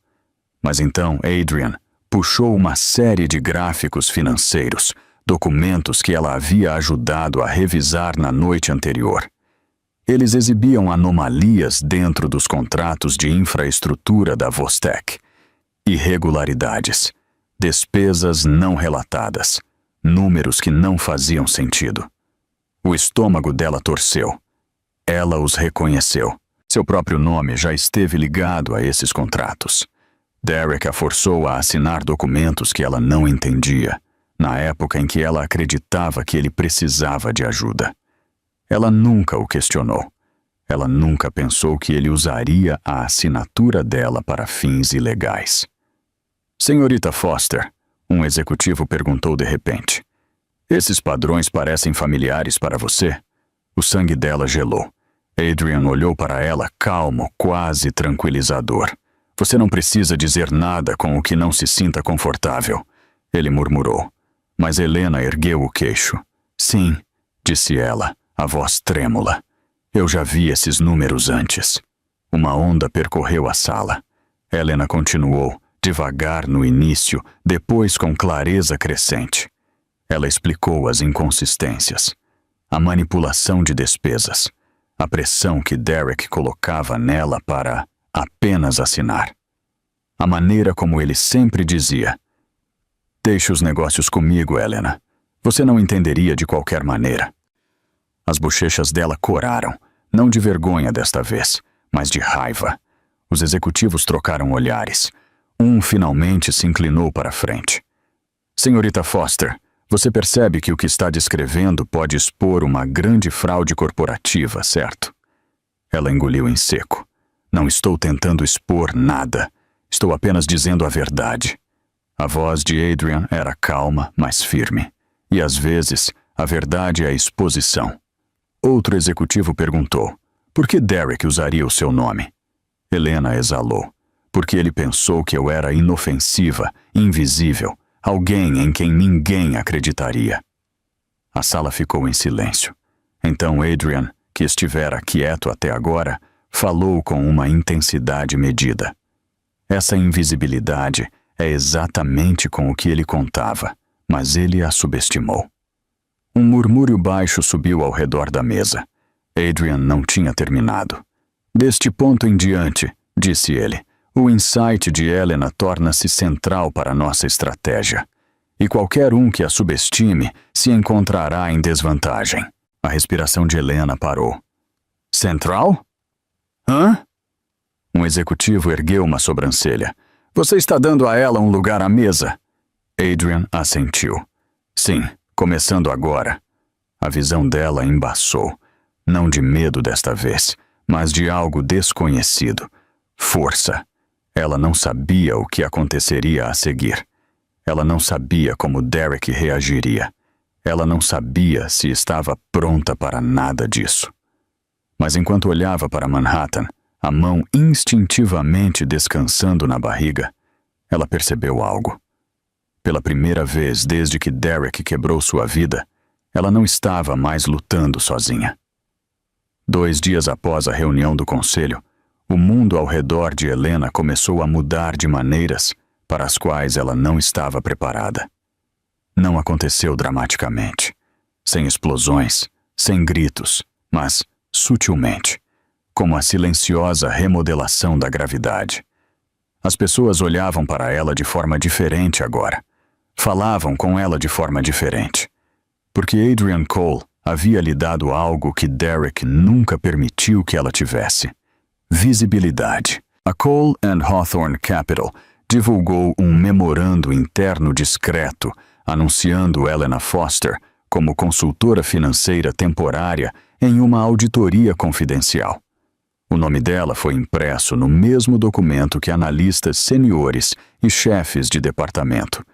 Mas então Adrian puxou uma série de gráficos financeiros, documentos que ela havia ajudado a revisar na noite anterior. Eles exibiam anomalias dentro dos contratos de infraestrutura da Vostek. Irregularidades, despesas não relatadas, números que não faziam sentido. O estômago dela torceu. Ela os reconheceu. Seu próprio nome já esteve ligado a esses contratos. Derek a forçou a assinar documentos que ela não entendia, na época em que ela acreditava que ele precisava de ajuda. Ela nunca o questionou. Ela nunca pensou que ele usaria a assinatura dela para fins ilegais. Senhorita Foster, um executivo perguntou de repente. Esses padrões parecem familiares para você? O sangue dela gelou. Adrian olhou para ela calmo, quase tranquilizador. Você não precisa dizer nada com o que não se sinta confortável, ele murmurou. Mas Helena ergueu o queixo. Sim, disse ela, a voz trêmula. Eu já vi esses números antes. Uma onda percorreu a sala. Helena continuou, devagar no início, depois com clareza crescente. Ela explicou as inconsistências. A manipulação de despesas. A pressão que Derek colocava nela para apenas assinar. A maneira como ele sempre dizia: deixe os negócios comigo, Helena. Você não entenderia de qualquer maneira. As bochechas dela coraram, não de vergonha desta vez, mas de raiva. Os executivos trocaram olhares. Um finalmente se inclinou para a frente. Senhorita Foster, você percebe que o que está descrevendo pode expor uma grande fraude corporativa, certo? Ela engoliu em seco. Não estou tentando expor nada. Estou apenas dizendo a verdade. A voz de Adrian era calma, mas firme. E às vezes, a verdade é a exposição. Outro executivo perguntou: por que Derek usaria o seu nome? Helena exalou. Porque ele pensou que eu era inofensiva, invisível, alguém em quem ninguém acreditaria. A sala ficou em silêncio. Então Adrian, que estivera quieto até agora, falou com uma intensidade medida. Essa invisibilidade é exatamente com o que ele contava, mas ele a subestimou. Um murmúrio baixo subiu ao redor da mesa. Adrian não tinha terminado. Deste ponto em diante, disse ele, o insight de Helena torna-se central para nossa estratégia. E qualquer um que a subestime se encontrará em desvantagem. A respiração de Helena parou. Central? Hã? Um executivo ergueu uma sobrancelha. Você está dando a ela um lugar à mesa? Adrian assentiu. Sim, começando agora. A visão dela embaçou. Não de medo desta vez, mas de algo desconhecido. Força. Ela não sabia o que aconteceria a seguir. Ela não sabia como Derek reagiria. Ela não sabia se estava pronta para nada disso. Mas enquanto olhava para Manhattan, a mão instintivamente descansando na barriga, ela percebeu algo. Pela primeira vez desde que Derek quebrou sua vida, ela não estava mais lutando sozinha. 2 dias após a reunião do conselho, o mundo ao redor de Helena começou a mudar de maneiras para as quais ela não estava preparada. Não aconteceu dramaticamente, sem explosões, sem gritos, mas sutilmente, como a silenciosa remodelação da gravidade. As pessoas olhavam para ela de forma diferente agora. Falavam com ela de forma diferente. Porque Adrian Cole havia lhe dado algo que Derek nunca permitiu que ela tivesse. Visibilidade. A Cole and Hawthorne Capital divulgou um memorando interno discreto anunciando Helena Foster como consultora financeira temporária em uma auditoria confidencial. O nome dela foi impresso no mesmo documento que analistas seniores e chefes de departamento.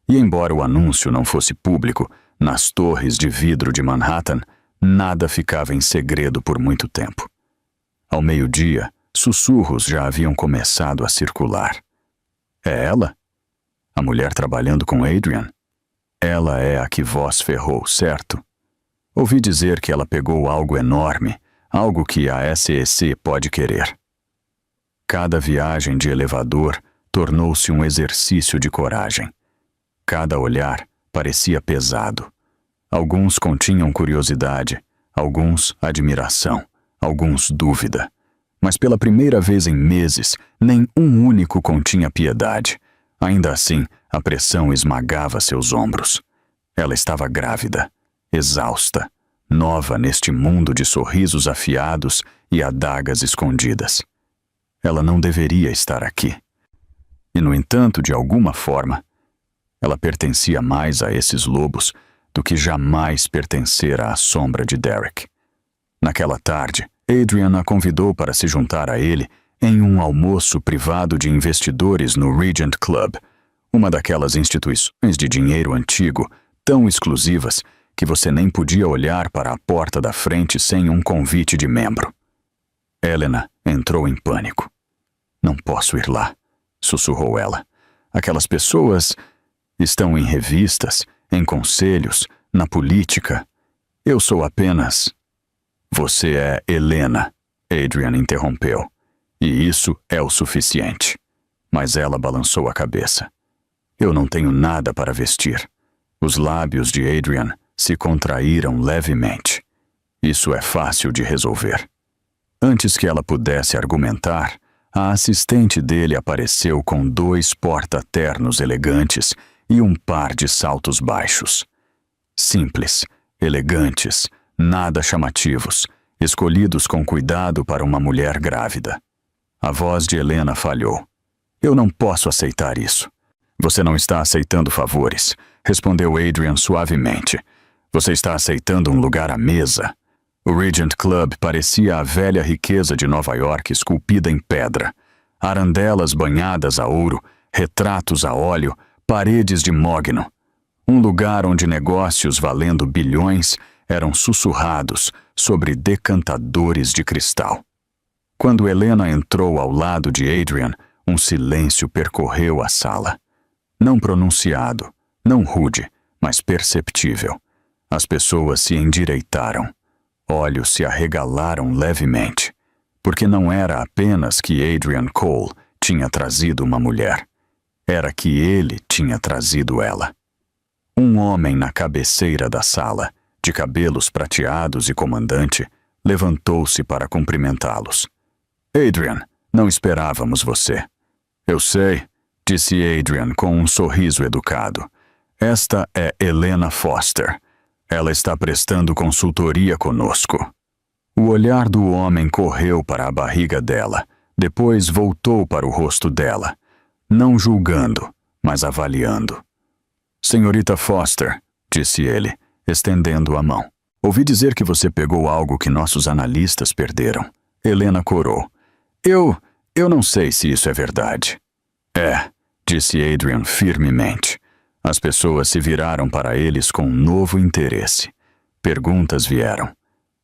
E embora o anúncio não fosse público, nas torres de vidro de Manhattan, nada ficava em segredo por muito tempo. Ao meio-dia, sussurros já haviam começado a circular. É ela? A mulher trabalhando com Adrian? Ela é a que vós ferrou, certo? Ouvi dizer que ela pegou algo enorme, algo que a SEC pode querer. Cada viagem de elevador tornou-se um exercício de coragem. Cada olhar parecia pesado. Alguns continham curiosidade, alguns admiração, alguns dúvida. Mas pela primeira vez em meses, nem um único continha piedade. Ainda assim, a pressão esmagava seus ombros. Ela estava grávida, exausta, nova neste mundo de sorrisos afiados e adagas escondidas. Ela não deveria estar aqui. E, no entanto, de alguma forma, ela pertencia mais a esses lobos do que jamais pertencera à sombra de Derek. Naquela tarde, Adrian a convidou para se juntar a ele em um almoço privado de investidores no Regent Club, uma daquelas instituições de dinheiro antigo, tão exclusivas que você nem podia olhar para a porta da frente sem um convite de membro. Helena entrou em pânico. Não posso ir lá, sussurrou ela. Aquelas pessoas estão em revistas, em conselhos, na política. Eu sou apenas... Você é Helena, Adrian interrompeu. E isso é o suficiente. Mas ela balançou a cabeça. Eu não tenho nada para vestir. Os lábios de Adrian se contraíram levemente. Isso é fácil de resolver. Antes que ela pudesse argumentar, a assistente dele apareceu com 2 porta-ternos elegantes e um par de saltos baixos. Simples, elegantes, nada chamativos, escolhidos com cuidado para uma mulher grávida. A voz de Helena falhou. Eu não posso aceitar isso. Você não está aceitando favores, respondeu Adrian suavemente. Você está aceitando um lugar à mesa. O Regent Club parecia a velha riqueza de Nova York esculpida em pedra. Arandelas banhadas a ouro, retratos a óleo, paredes de mogno. Um lugar onde negócios valendo bilhões eram sussurrados sobre decantadores de cristal. Quando Helena entrou ao lado de Adrian, um silêncio percorreu a sala. Não pronunciado, não rude, mas perceptível. As pessoas se endireitaram. Olhos se arregalaram levemente, porque não era apenas que Adrian Cole tinha trazido uma mulher. Era que ele tinha trazido ela. Um homem na cabeceira da sala, de cabelos prateados e comandante, levantou-se para cumprimentá-los. Adrian, não esperávamos você. Eu sei, disse Adrian com um sorriso educado. Esta é Helena Foster. Ela está prestando consultoria conosco. O olhar do homem correu para a barriga dela, depois voltou para o rosto dela, não julgando, mas avaliando. Senhorita Foster, disse ele, estendendo a mão. Ouvi dizer que você pegou algo que nossos analistas perderam. Helena corou. Eu não sei se isso é verdade. É, disse Adrian firmemente. As pessoas se viraram para eles com um novo interesse. Perguntas vieram.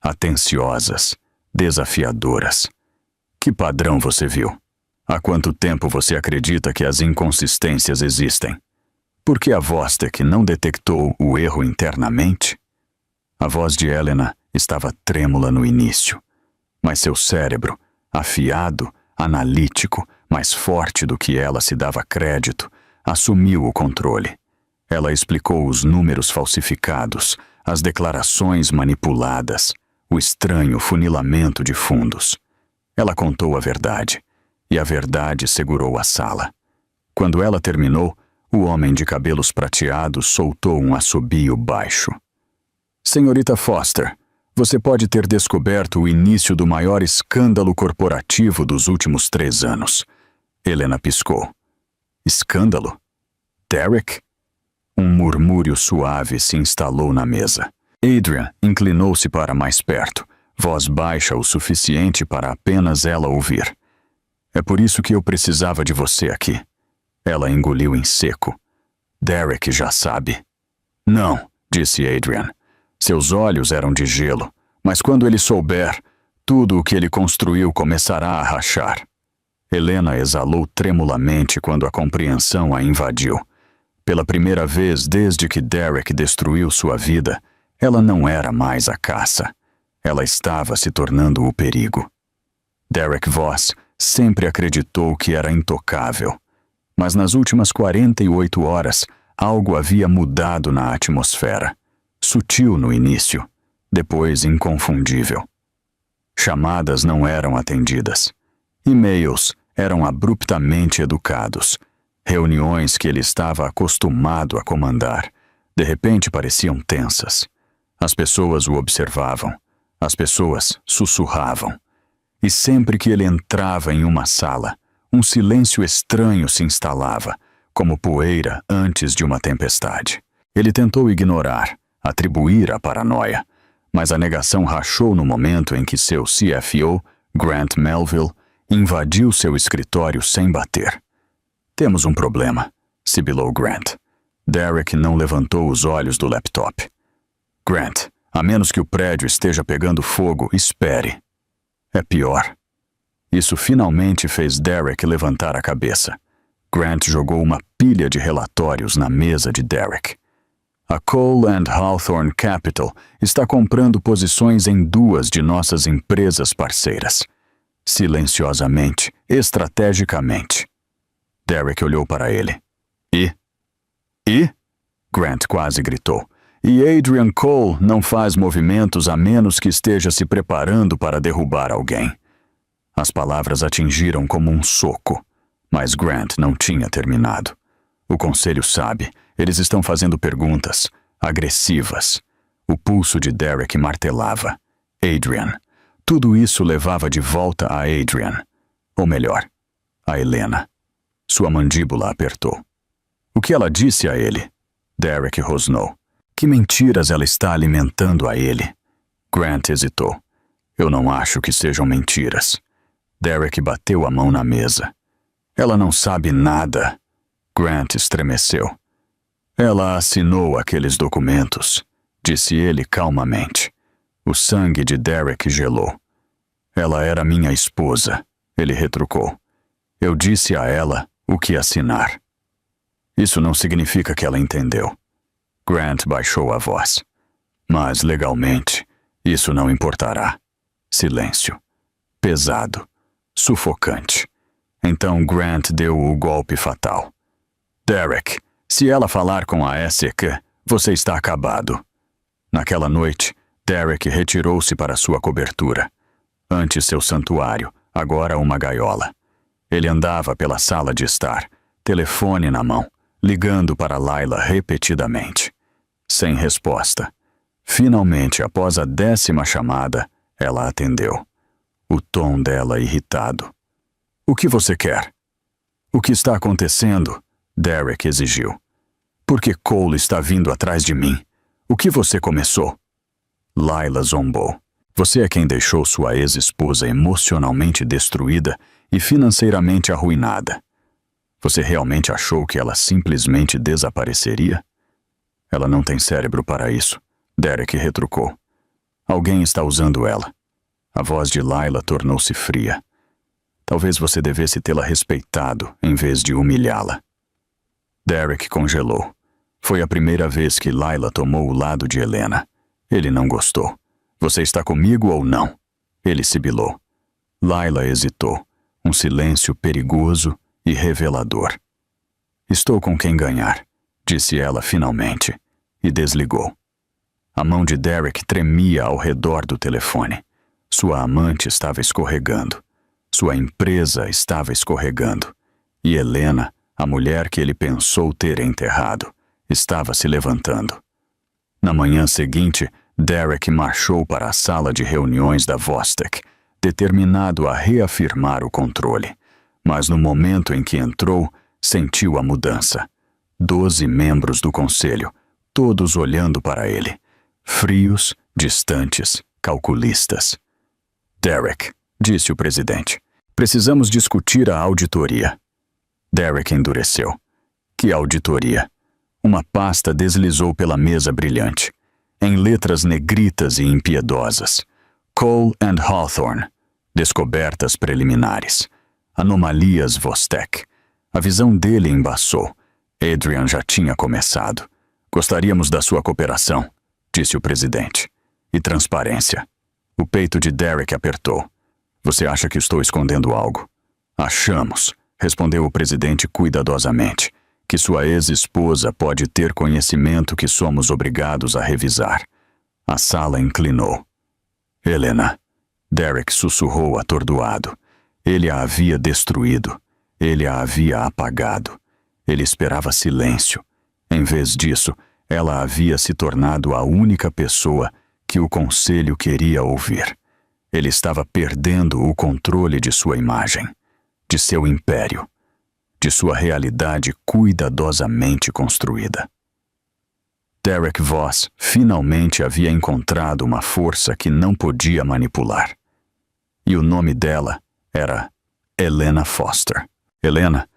Atenciosas, desafiadoras. Que padrão você viu? Há quanto tempo você acredita que as inconsistências existem? Por que a Vostek não detectou o erro internamente? A voz de Helena estava trêmula no início, mas seu cérebro, afiado, analítico, mais forte do que ela se dava crédito, assumiu o controle. Ela explicou os números falsificados, as declarações manipuladas, o estranho funilamento de fundos. Ela contou a verdade, e a verdade segurou a sala. Quando ela terminou, o homem de cabelos prateados soltou um assobio baixo. Senhorita Foster, você pode ter descoberto o início do maior escândalo corporativo dos últimos 3 anos. Helena piscou. Escândalo? Derek? Um murmúrio suave se instalou na mesa. Adrian inclinou-se para mais perto, voz baixa o suficiente para apenas ela ouvir. É por isso que eu precisava de você aqui. Ela engoliu em seco. Derek já sabe. Não, disse Adrian. Seus olhos eram de gelo, mas quando ele souber, tudo o que ele construiu começará a rachar. Helena exalou tremulamente quando a compreensão a invadiu. Pela primeira vez desde que Derek destruiu sua vida, ela não era mais a caça. Ela estava se tornando o perigo. Derek Voss sempre acreditou que era intocável. Mas nas últimas 48 horas, algo havia mudado na atmosfera. Sutil no início, depois inconfundível. Chamadas não eram atendidas. E-mails eram abruptamente educados. Reuniões que ele estava acostumado a comandar, de repente pareciam tensas. As pessoas o observavam. As pessoas sussurravam. E sempre que ele entrava em uma sala, um silêncio estranho se instalava, como poeira antes de uma tempestade. Ele tentou ignorar, atribuir a paranoia, mas a negação rachou no momento em que seu CFO, Grant Melville, invadiu seu escritório sem bater. Temos um problema, sibilou Grant. Derek não levantou os olhos do laptop. Grant, a menos que o prédio esteja pegando fogo, espere. É pior. Isso finalmente fez Derek levantar a cabeça. Grant jogou uma pilha de relatórios na mesa de Derek. A Cole and Hawthorne Capital está comprando posições em 2 de nossas empresas parceiras. Silenciosamente, estrategicamente. Derek olhou para ele. E? Grant quase gritou. E Adrian Cole não faz movimentos a menos que esteja se preparando para derrubar alguém. As palavras atingiram como um soco, mas Grant não tinha terminado. O conselho sabe, eles estão fazendo perguntas, agressivas. O pulso de Derek martelava. Adrian. Tudo isso levava de volta a Adrian. Ou melhor, a Helena. Sua mandíbula apertou. O que ela disse a ele? Derek rosnou. Que mentiras ela está alimentando a ele? Grant hesitou. Eu não acho que sejam mentiras. Derek bateu a mão na mesa. Ela não sabe nada. Grant estremeceu. Ela assinou aqueles documentos, disse ele calmamente. O sangue de Derek gelou. Ela era minha esposa, ele retrucou. Eu disse a ela o que assinar. Isso não significa que ela entendeu. Grant baixou a voz. Mas, legalmente, isso não importará. Silêncio. Pesado. Sufocante. Então Grant deu o golpe fatal. Derek, se ela falar com a SEC, você está acabado. Naquela noite, Derek retirou-se para sua cobertura. Antes seu santuário, agora uma gaiola. Ele andava pela sala de estar, telefone na mão, ligando para Layla repetidamente. Sem resposta. Finalmente, após a 10ª chamada, ela atendeu. O tom dela irritado. O que você quer? O que está acontecendo? Derek exigiu. Por que Cole está vindo atrás de mim? O que você começou? Layla zombou. Você é quem deixou sua ex-esposa emocionalmente destruída e financeiramente arruinada. Você realmente achou que ela simplesmente desapareceria? Ela não tem cérebro para isso, Derek retrucou. Alguém está usando ela. A voz de Layla tornou-se fria. Talvez você devesse tê-la respeitado em vez de humilhá-la. Derek congelou. Foi a primeira vez que Layla tomou o lado de Helena. Ele não gostou. Você está comigo ou não? Ele sibilou. Layla hesitou. Um silêncio perigoso e revelador. Estou com quem ganhar, disse ela finalmente, e desligou. A mão de Derek tremia ao redor do telefone. Sua amante estava escorregando. Sua empresa estava escorregando. E Helena, a mulher que ele pensou ter enterrado, estava se levantando. Na manhã seguinte, Derek marchou para a sala de reuniões da Vostek, determinado a reafirmar o controle. Mas no momento em que entrou, sentiu a mudança. 12 membros do conselho, todos olhando para ele. Frios, distantes, calculistas. Derek, disse o presidente, precisamos discutir a auditoria. Derek endureceu. Que auditoria? Uma pasta deslizou pela mesa brilhante. Em letras negritas e impiedosas. Cole and Hawthorne. Descobertas preliminares. Anomalias Vostek. A visão dele embaçou. Adrian já tinha começado. Gostaríamos da sua cooperação, disse o presidente. E transparência. O peito de Derek apertou. Você acha que estou escondendo algo? Achamos, respondeu o presidente cuidadosamente, que sua ex-esposa pode ter conhecimento que somos obrigados a revisar. A sala inclinou. Helena. Derek sussurrou atordoado. Ele a havia destruído. Ele a havia apagado. Ele esperava silêncio. Em vez disso, ela havia se tornado a única pessoa que o conselho queria ouvir. Ele estava perdendo o controle de sua imagem, de seu império, de sua realidade cuidadosamente construída. Derek Voss finalmente havia encontrado uma força que não podia manipular. E o nome dela era Helena Foster. Helena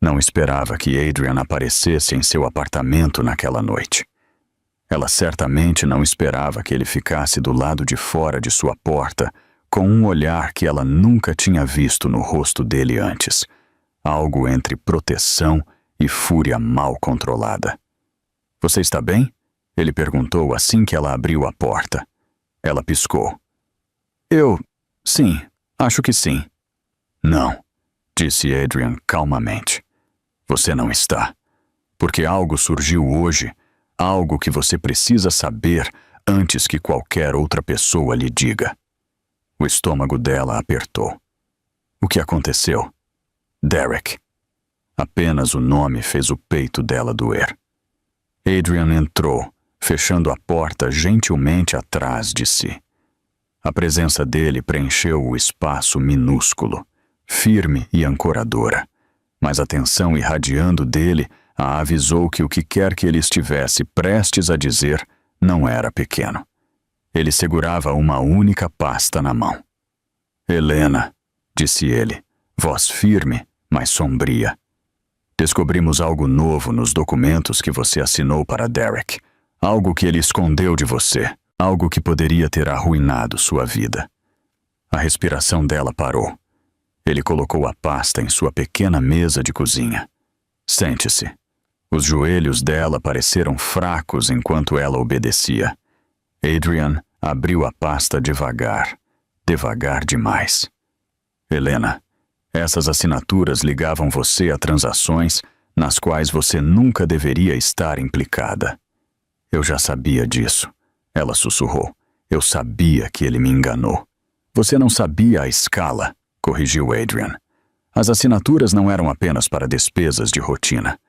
não esperava que Adrian aparecesse em seu apartamento naquela noite. Ela certamente não esperava que ele ficasse do lado de fora de sua porta com um olhar que ela nunca tinha visto no rosto dele antes. Algo entre proteção e fúria mal controlada. Você está bem? Ele perguntou assim que ela abriu a porta. Ela piscou. Sim, acho que sim. Não, disse Adrian calmamente. Você não está. Porque algo surgiu hoje, algo que você precisa saber antes que qualquer outra pessoa lhe diga. O estômago dela apertou. O que aconteceu? Derek. Apenas o nome fez o peito dela doer. Adrian entrou, fechando a porta gentilmente atrás de si. A presença dele preencheu o espaço minúsculo, firme e ancoradora, mas a tensão irradiando dele a avisou que o que quer que ele estivesse prestes a dizer não era pequeno. Ele segurava uma única pasta na mão. Helena, disse ele, voz firme, mas sombria. Descobrimos algo novo nos documentos que você assinou para Derek. Algo que ele escondeu de você. Algo que poderia ter arruinado sua vida. A respiração dela parou. Ele colocou a pasta em sua pequena mesa de cozinha. Sente-se. Os joelhos dela pareceram fracos enquanto ela obedecia. Adrian abriu a pasta devagar demais. Helena, essas assinaturas ligavam você a transações nas quais você nunca deveria estar implicada. Eu já sabia disso. Ela sussurrou. Eu sabia que ele me enganou. Você não sabia a escala, corrigiu Adrian. As assinaturas não eram apenas para despesas de rotina.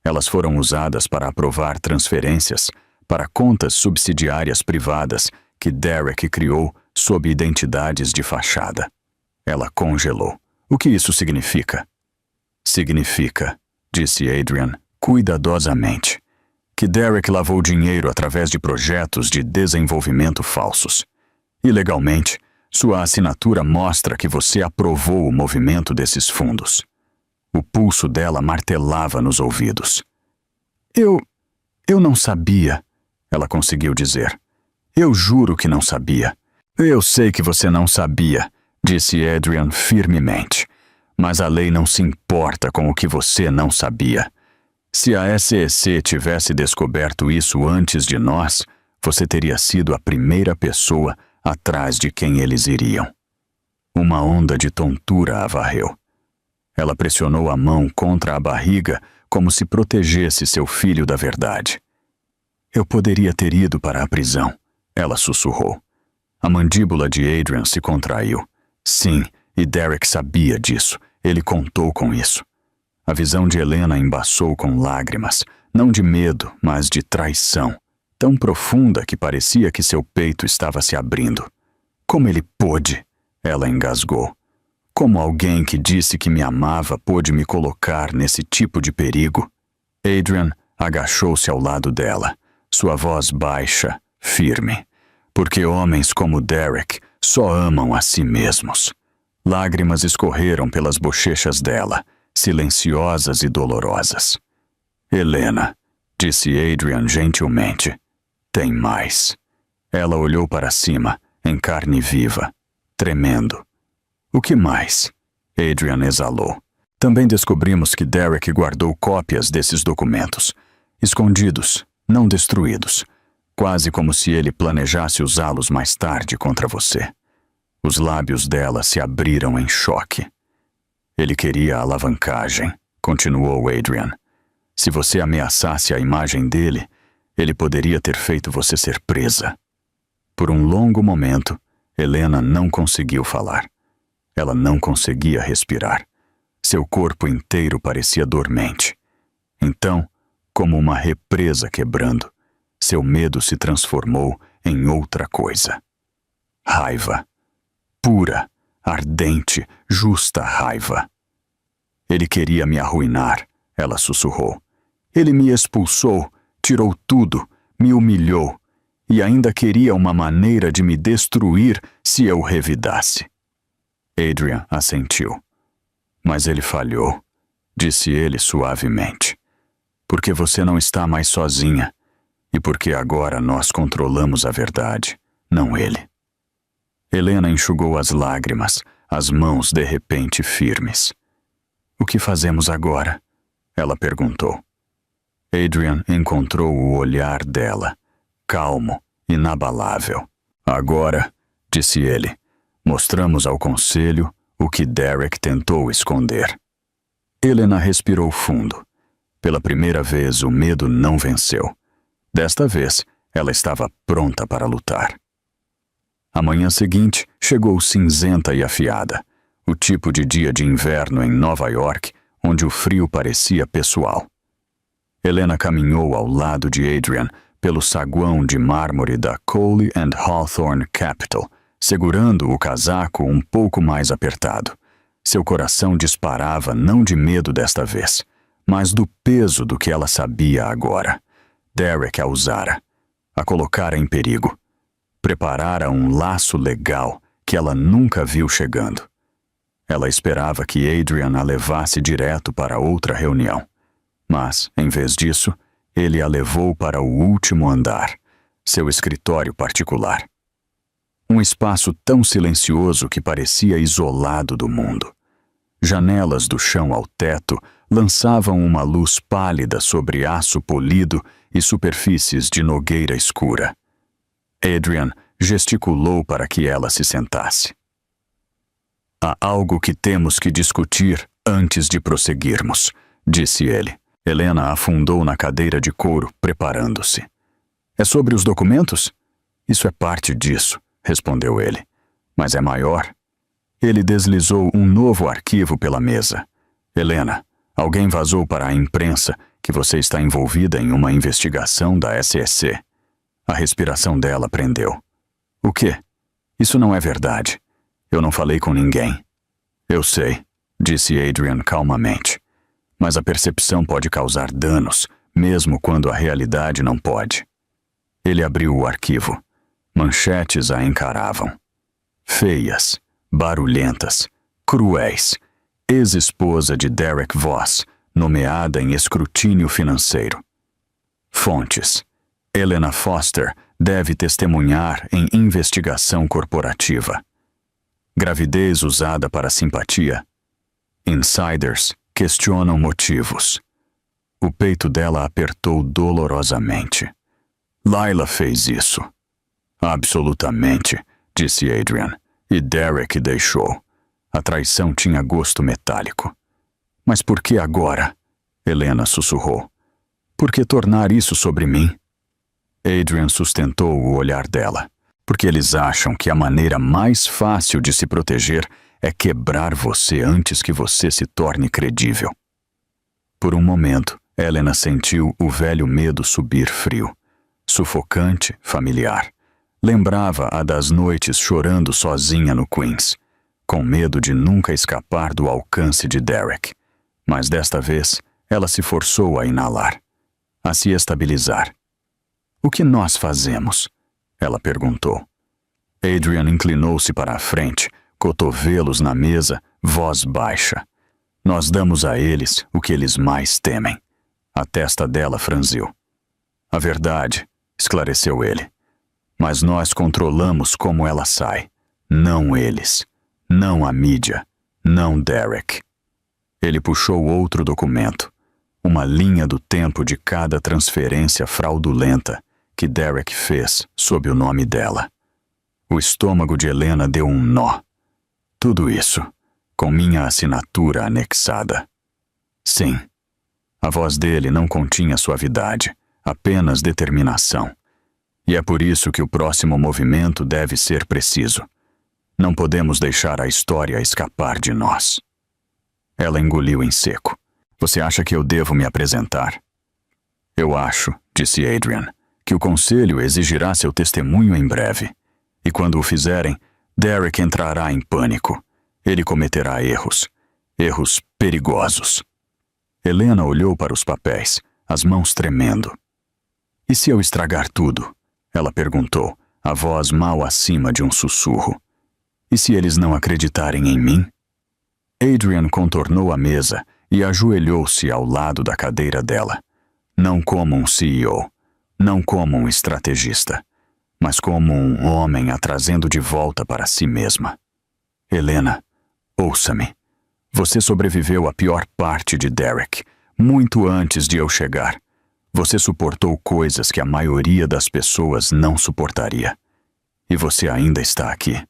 Elas foram usadas para aprovar transferências para contas subsidiárias privadas que Derek criou sob identidades de fachada. Ela congelou. O que isso significa? Significa, disse Adrian cuidadosamente, que Derek lavou dinheiro através de projetos de desenvolvimento falsos. Ilegalmente, sua assinatura mostra que você aprovou o movimento desses fundos. O pulso dela martelava nos ouvidos. Eu não sabia, ela conseguiu dizer. Eu juro que não sabia. Eu sei que você não sabia, disse Adrian firmemente. Mas a lei não se importa com o que você não sabia. Se a SEC tivesse descoberto isso antes de nós, você teria sido a primeira pessoa atrás de quem eles iriam. Uma onda de tontura a varreu. Ela pressionou a mão contra a barriga como se protegesse seu filho da verdade. Eu poderia ter ido para a prisão, ela sussurrou. A mandíbula de Adrian se contraiu. Sim, e Derek sabia disso. Ele contou com isso. A visão de Helena embaçou com lágrimas, não de medo, mas de traição, tão profunda que parecia que seu peito estava se abrindo. Como ele pôde? Ela engasgou. Como alguém que disse que me amava pôde me colocar nesse tipo de perigo? Adrian agachou-se ao lado dela, sua voz baixa, firme. Porque homens como Derek só amam a si mesmos. Lágrimas escorreram pelas bochechas dela, silenciosas e dolorosas. Helena, disse Adrian gentilmente, tem mais. Ela olhou para cima, em carne viva, tremendo. O que mais? Adrian exalou. Também descobrimos que Derek guardou cópias desses documentos, escondidos, não destruídos, quase como se ele planejasse usá-los mais tarde contra você. Os lábios dela se abriram em choque. Ele queria alavancagem, continuou Adrian. Se você ameaçasse a imagem dele, ele poderia ter feito você ser presa. Por um longo momento, Helena não conseguiu falar. Ela não conseguia respirar. Seu corpo inteiro parecia dormente. Então, como uma represa quebrando, seu medo se transformou em outra coisa. Raiva. Pura, ardente, justa raiva. Ele queria me arruinar, ela sussurrou. Ele me expulsou, tirou tudo, me humilhou, e ainda queria uma maneira de me destruir se eu revidasse. Adrian assentiu. Mas ele falhou, disse ele suavemente. Porque você não está mais sozinha, e porque agora nós controlamos a verdade, não ele. Helena enxugou as lágrimas, as mãos de repente firmes. O que fazemos agora? Ela perguntou. Adrian encontrou o olhar dela, calmo, inabalável. Agora, disse ele, mostramos ao conselho o que Derek tentou esconder. Helena respirou fundo. Pela primeira vez, o medo não venceu. Desta vez, ela estava pronta para lutar. A manhã seguinte chegou cinzenta e afiada, o tipo de dia de inverno em Nova York, onde o frio parecia pessoal. Helena caminhou ao lado de Adrian pelo saguão de mármore da Coley and Hawthorne Capital, segurando o casaco um pouco mais apertado. Seu coração disparava não de medo desta vez, mas do peso do que ela sabia agora. Derek a usara, a colocara em perigo. Preparara um laço legal que ela nunca viu chegando. Ela esperava que Adrian a levasse direto para outra reunião. Mas, em vez disso, ele a levou para o último andar, seu escritório particular. Um espaço tão silencioso que parecia isolado do mundo. Janelas do chão ao teto lançavam uma luz pálida sobre aço polido e superfícies de nogueira escura. Adrian gesticulou para que ela se sentasse. Há algo que temos que discutir antes de prosseguirmos, disse ele. Helena afundou na cadeira de couro, preparando-se. É sobre os documentos? Isso é parte disso, respondeu ele. Mas é maior. Ele deslizou um novo arquivo pela mesa. Helena, alguém vazou para a imprensa que você está envolvida em uma investigação da SEC. A respiração dela prendeu. O quê? Isso não é verdade. Eu não falei com ninguém. Eu sei, disse Adrian calmamente. Mas a percepção pode causar danos, mesmo quando a realidade não pode. Ele abriu o arquivo. Manchetes a encaravam. Feias, barulhentas, cruéis. Ex-esposa de Derek Voss, nomeada em escrutínio financeiro. Fontes. Helena Foster deve testemunhar em investigação corporativa. Gravidez usada para simpatia. Insiders questionam motivos. O peito dela apertou dolorosamente. Laila fez isso. Absolutamente, disse Adrian, e Derek deixou. A traição tinha gosto metálico. Mas por que agora? Helena sussurrou. Por que tornar isso sobre mim? Adrian sustentou o olhar dela, porque eles acham que a maneira mais fácil de se proteger é quebrar você antes que você se torne credível. Por um momento, Helena sentiu o velho medo subir frio, sufocante, familiar. Lembrava a das noites chorando sozinha no Queens, com medo de nunca escapar do alcance de Derek. Mas desta vez, ela se forçou a inalar, a se estabilizar. O que nós fazemos? Ela perguntou. Adrian inclinou-se para a frente, cotovelos na mesa, voz baixa. Nós damos a eles o que eles mais temem. A testa dela franziu. A verdade, esclareceu ele. Mas nós controlamos como ela sai. Não eles. Não a mídia. Não Derek. Ele puxou outro documento. Uma linha do tempo de cada transferência fraudulenta que Derek fez sob o nome dela. O estômago de Helena deu um nó. Tudo isso, com minha assinatura anexada. Sim. A voz dele não continha suavidade, apenas determinação. E é por isso que o próximo movimento deve ser preciso. Não podemos deixar a história escapar de nós. Ela engoliu em seco. Você acha que eu devo me apresentar? Eu acho, disse Adrian, que o conselho exigirá seu testemunho em breve. E quando o fizerem, Derek entrará em pânico. Ele cometerá erros. Erros perigosos. Helena olhou para os papéis, as mãos tremendo. E se eu estragar tudo? Ela perguntou, a voz mal acima de um sussurro. E se eles não acreditarem em mim? Adrian contornou a mesa e ajoelhou-se ao lado da cadeira dela. Não como um CEO, não como um estrategista, mas como um homem a trazendo de volta para si mesma. Helena, ouça-me. Você sobreviveu à pior parte de Derek, muito antes de eu chegar. Você suportou coisas que a maioria das pessoas não suportaria. E você ainda está aqui.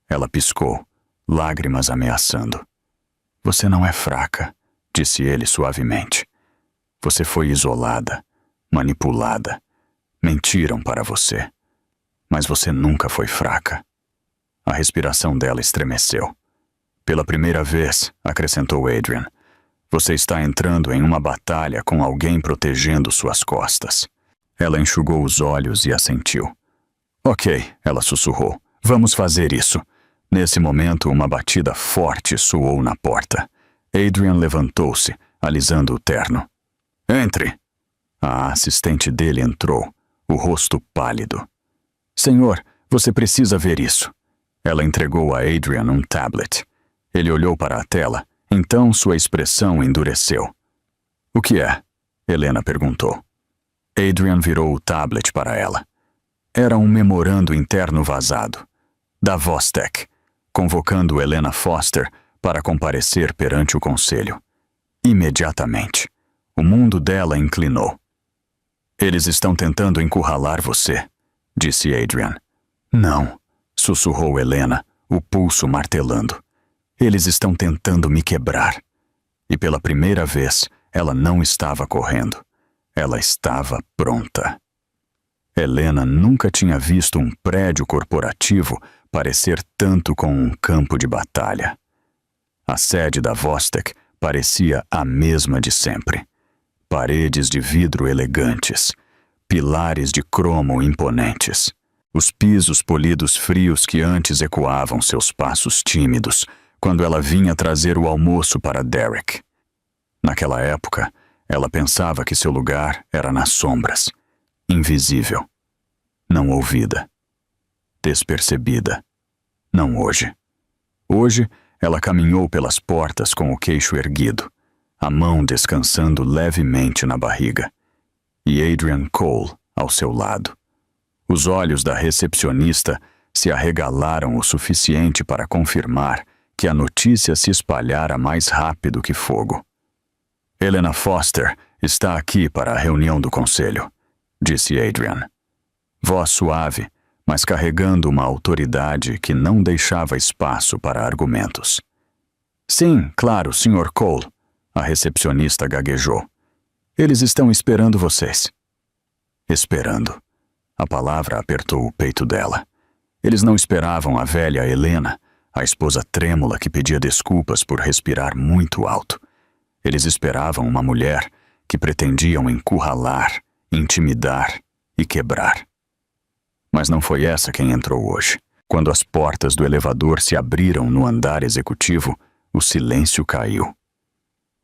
Ela piscou, lágrimas ameaçando. Você não é fraca, disse ele suavemente. Você foi isolada, manipulada. Mentiram para você. Mas você nunca foi fraca. A respiração dela estremeceu. Pela primeira vez, acrescentou Adrian, você está entrando em uma batalha com alguém protegendo suas costas. Ela enxugou os olhos e assentiu. Ok, ela sussurrou. Vamos fazer isso. Nesse momento, uma batida forte soou na porta. Adrian levantou-se, alisando o terno. Entre! A assistente dele entrou, o rosto pálido. Senhor, você precisa ver isso. Ela entregou a Adrian um tablet. Ele olhou para a tela, então sua expressão endureceu. O que é? Helena perguntou. Adrian virou o tablet para ela. Era um memorando interno vazado, da Vostek, convocando Helena Foster para comparecer perante o conselho. Imediatamente, o mundo dela inclinou. Eles estão tentando encurralar você, disse Adrian. Não, sussurrou Helena, o pulso martelando. Eles estão tentando me quebrar. E pela primeira vez, ela não estava correndo. Ela estava pronta. Helena nunca tinha visto um prédio corporativo parecer tanto com um campo de batalha. A sede da Vostek parecia a mesma de sempre. Paredes de vidro elegantes, pilares de cromo imponentes, os pisos polidos frios que antes ecoavam seus passos tímidos quando ela vinha trazer o almoço para Derek. Naquela época, ela pensava que seu lugar era nas sombras, invisível, não ouvida, despercebida. Não hoje. Hoje, ela caminhou pelas portas com o queixo erguido, a mão descansando levemente na barriga, e Adrian Cole ao seu lado. Os olhos da recepcionista se arregalaram o suficiente para confirmar que a notícia se espalhara mais rápido que fogo. Helena Foster está aqui para a reunião do conselho, disse Adrian. Voz suave, mas carregando uma autoridade que não deixava espaço para argumentos. Sim, claro, Sr. Cole, a recepcionista gaguejou. Eles estão esperando vocês. Esperando. A palavra apertou o peito dela. Eles não esperavam a velha Helena, a esposa trêmula que pedia desculpas por respirar muito alto. Eles esperavam uma mulher que pretendiam encurralar, intimidar e quebrar. Mas não foi essa quem entrou hoje. Quando as portas do elevador se abriram no andar executivo, o silêncio caiu.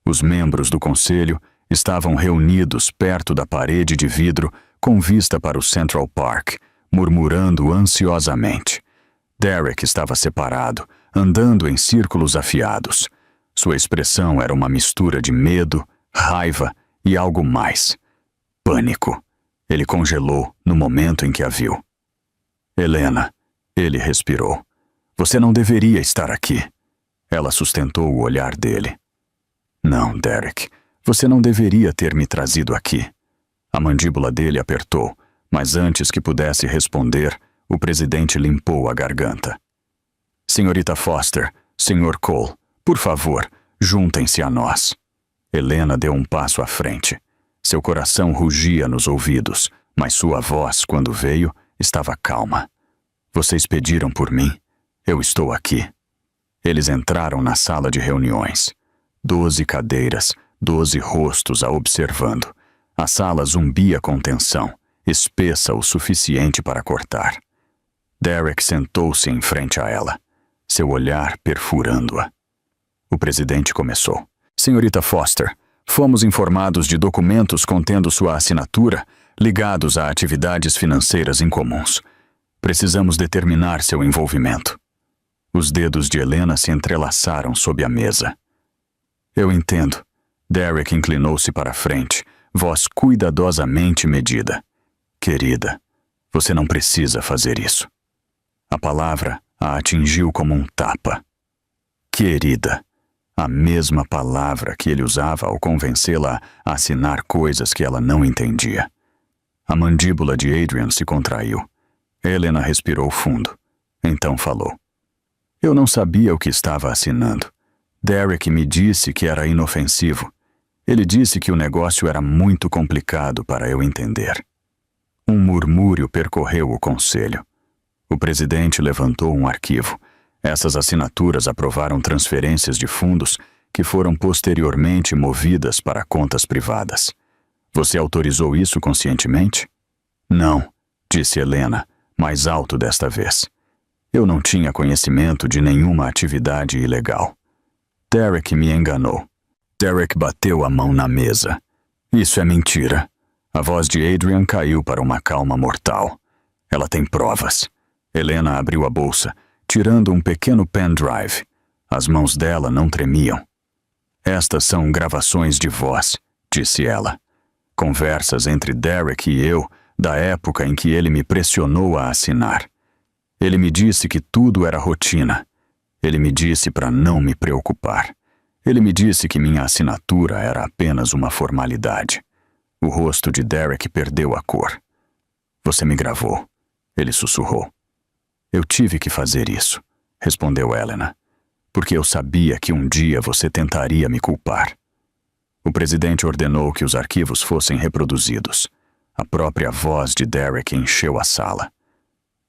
Os membros do conselho estavam reunidos perto da parede de vidro com vista para o Central Park, murmurando ansiosamente. Derek estava separado, andando em círculos afiados. Sua expressão era uma mistura de medo, raiva e algo mais. Pânico. Ele congelou no momento em que a viu. Helena, ele respirou. Você não deveria estar aqui. Ela sustentou o olhar dele. Não, Derek, você não deveria ter me trazido aqui. A mandíbula dele apertou, mas antes que pudesse responder, o presidente limpou a garganta. Senhorita Foster, Sr. Cole, por favor, juntem-se a nós. Helena deu um passo à frente. Seu coração rugia nos ouvidos, mas sua voz, quando veio, estava calma. Vocês pediram por mim. Eu estou aqui. Eles entraram na sala de reuniões. 12 cadeiras, 12 rostos a observando. A sala zumbia com tensão, espessa o suficiente para cortar. Derek sentou-se em frente a ela, seu olhar perfurando-a. O presidente começou. Senhorita Foster, fomos informados de documentos contendo sua assinatura ligados a atividades financeiras incomuns. Precisamos determinar seu envolvimento. Os dedos de Helena se entrelaçaram sob a mesa. Eu entendo. Derek inclinou-se para a frente, voz cuidadosamente medida. Querida, você não precisa fazer isso. A palavra a atingiu como um tapa. Querida. A mesma palavra que ele usava ao convencê-la a assinar coisas que ela não entendia. A mandíbula de Adrian se contraiu. Helena respirou fundo. Então falou. Eu não sabia o que estava assinando. Derek me disse que era inofensivo. Ele disse que o negócio era muito complicado para eu entender. Um murmúrio percorreu o conselho. O presidente levantou um arquivo. Essas assinaturas aprovaram transferências de fundos que foram posteriormente movidas para contas privadas. Você autorizou isso conscientemente? Não, disse Helena, mais alto desta vez. Eu não tinha conhecimento de nenhuma atividade ilegal. Derek me enganou. Derek bateu a mão na mesa. Isso é mentira. A voz de Adrian caiu para uma calma mortal. Ela tem provas. Helena abriu a bolsa, tirando um pequeno pendrive. As mãos dela não tremiam. Estas são gravações de voz, disse ela. Conversas entre Derek e eu, da época em que ele me pressionou a assinar. Ele me disse que tudo era rotina. Ele me disse para não me preocupar. Ele me disse que minha assinatura era apenas uma formalidade. O rosto de Derek perdeu a cor. Você me gravou, ele sussurrou. Eu tive que fazer isso, respondeu Helena, porque eu sabia que um dia você tentaria me culpar. O presidente ordenou que os arquivos fossem reproduzidos. A própria voz de Derek encheu a sala.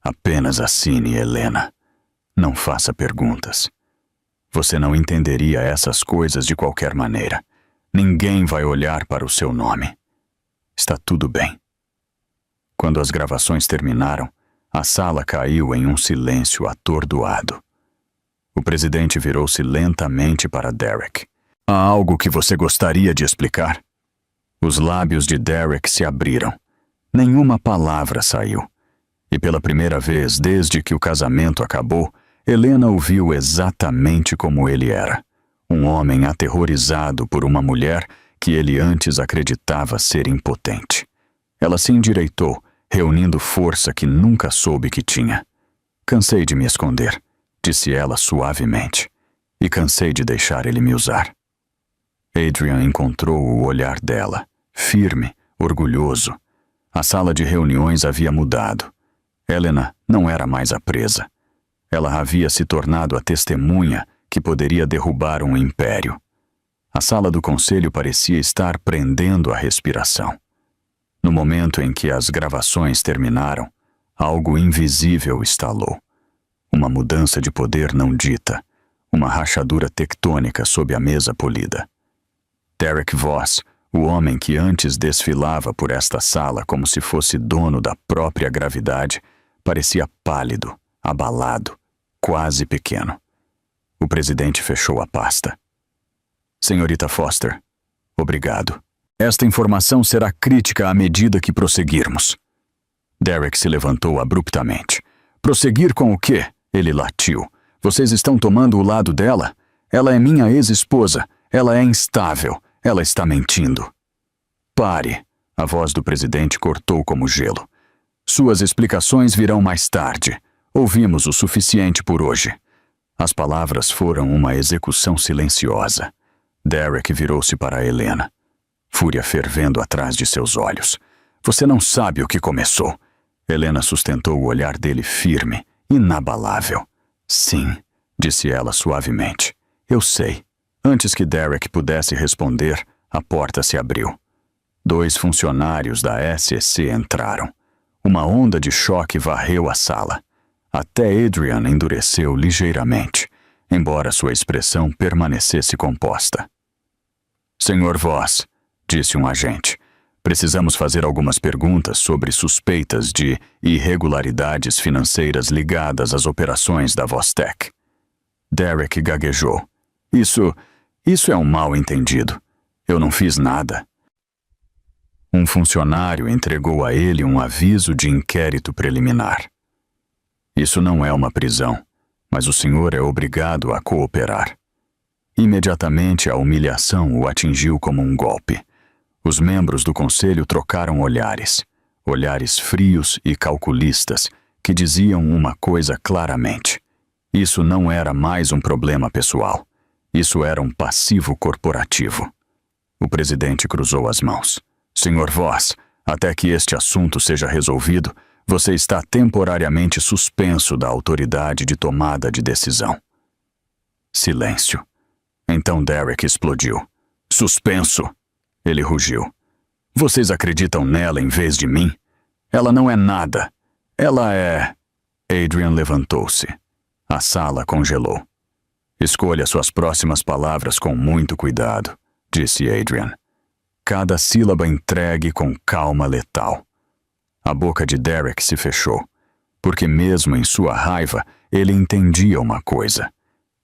Apenas assine, Helena. Não faça perguntas. Você não entenderia essas coisas de qualquer maneira. Ninguém vai olhar para o seu nome. Está tudo bem. Quando as gravações terminaram, a sala caiu em um silêncio atordoado. O presidente virou-se lentamente para Derek. Há algo que você gostaria de explicar? Os lábios de Derek se abriram. Nenhuma palavra saiu. E pela primeira vez desde que o casamento acabou, Helena o viu exatamente como ele era. Um homem aterrorizado por uma mulher que ele antes acreditava ser impotente. Ela se endireitou, reunindo força que nunca soube que tinha. Cansei de me esconder, disse ela suavemente, e cansei de deixar ele me usar. Adrian encontrou o olhar dela, firme, orgulhoso. A sala de reuniões havia mudado. Helena não era mais a presa. Ela havia se tornado a testemunha que poderia derrubar um império. A sala do conselho parecia estar prendendo a respiração. No momento em que as gravações terminaram, algo invisível estalou. Uma mudança de poder não dita, uma rachadura tectônica sob a mesa polida. Derek Voss, o homem que antes desfilava por esta sala como se fosse dono da própria gravidade, parecia pálido, abalado, quase pequeno. O presidente fechou a pasta. Senhorita Foster, obrigado. Esta informação será crítica à medida que prosseguirmos. Derek se levantou abruptamente. Prosseguir com o quê? Ele latiu. Vocês estão tomando o lado dela? Ela é minha ex-esposa. Ela é instável. Ela está mentindo. Pare. A voz do presidente cortou como gelo. Suas explicações virão mais tarde. Ouvimos o suficiente por hoje. As palavras foram uma execução silenciosa. Derek virou-se para Helena. Fúria fervendo atrás de seus olhos. Você não sabe o que começou. Helena sustentou o olhar dele firme, inabalável. Sim, disse ela suavemente. Eu sei. Antes que Derek pudesse responder, a porta se abriu. 2 funcionários da SEC entraram. Uma onda de choque varreu a sala. Até Adrian endureceu ligeiramente, embora sua expressão permanecesse composta. Senhor Voss, disse um agente, precisamos fazer algumas perguntas sobre suspeitas de irregularidades financeiras ligadas às operações da Vostech. Derek gaguejou. Isso é um mal-entendido. Eu não fiz nada. Um funcionário entregou a ele um aviso de inquérito preliminar. Isso não é uma prisão, mas o senhor é obrigado a cooperar. Imediatamente a humilhação o atingiu como um golpe. Os membros do conselho trocaram olhares frios e calculistas, que diziam uma coisa claramente. Isso não era mais um problema pessoal. Isso era um passivo corporativo. O presidente cruzou as mãos. Sr. Voss, até que este assunto seja resolvido, você está temporariamente suspenso da autoridade de tomada de decisão. Silêncio. Então Derek explodiu. Suspenso! Ele rugiu. Vocês acreditam nela em vez de mim? Ela não é nada. Ela é... Adrian levantou-se. A sala congelou. Escolha suas próximas palavras com muito cuidado, disse Adrian. Cada sílaba entregue com calma letal. A boca de Derek se fechou, porque mesmo em sua raiva, ele entendia uma coisa.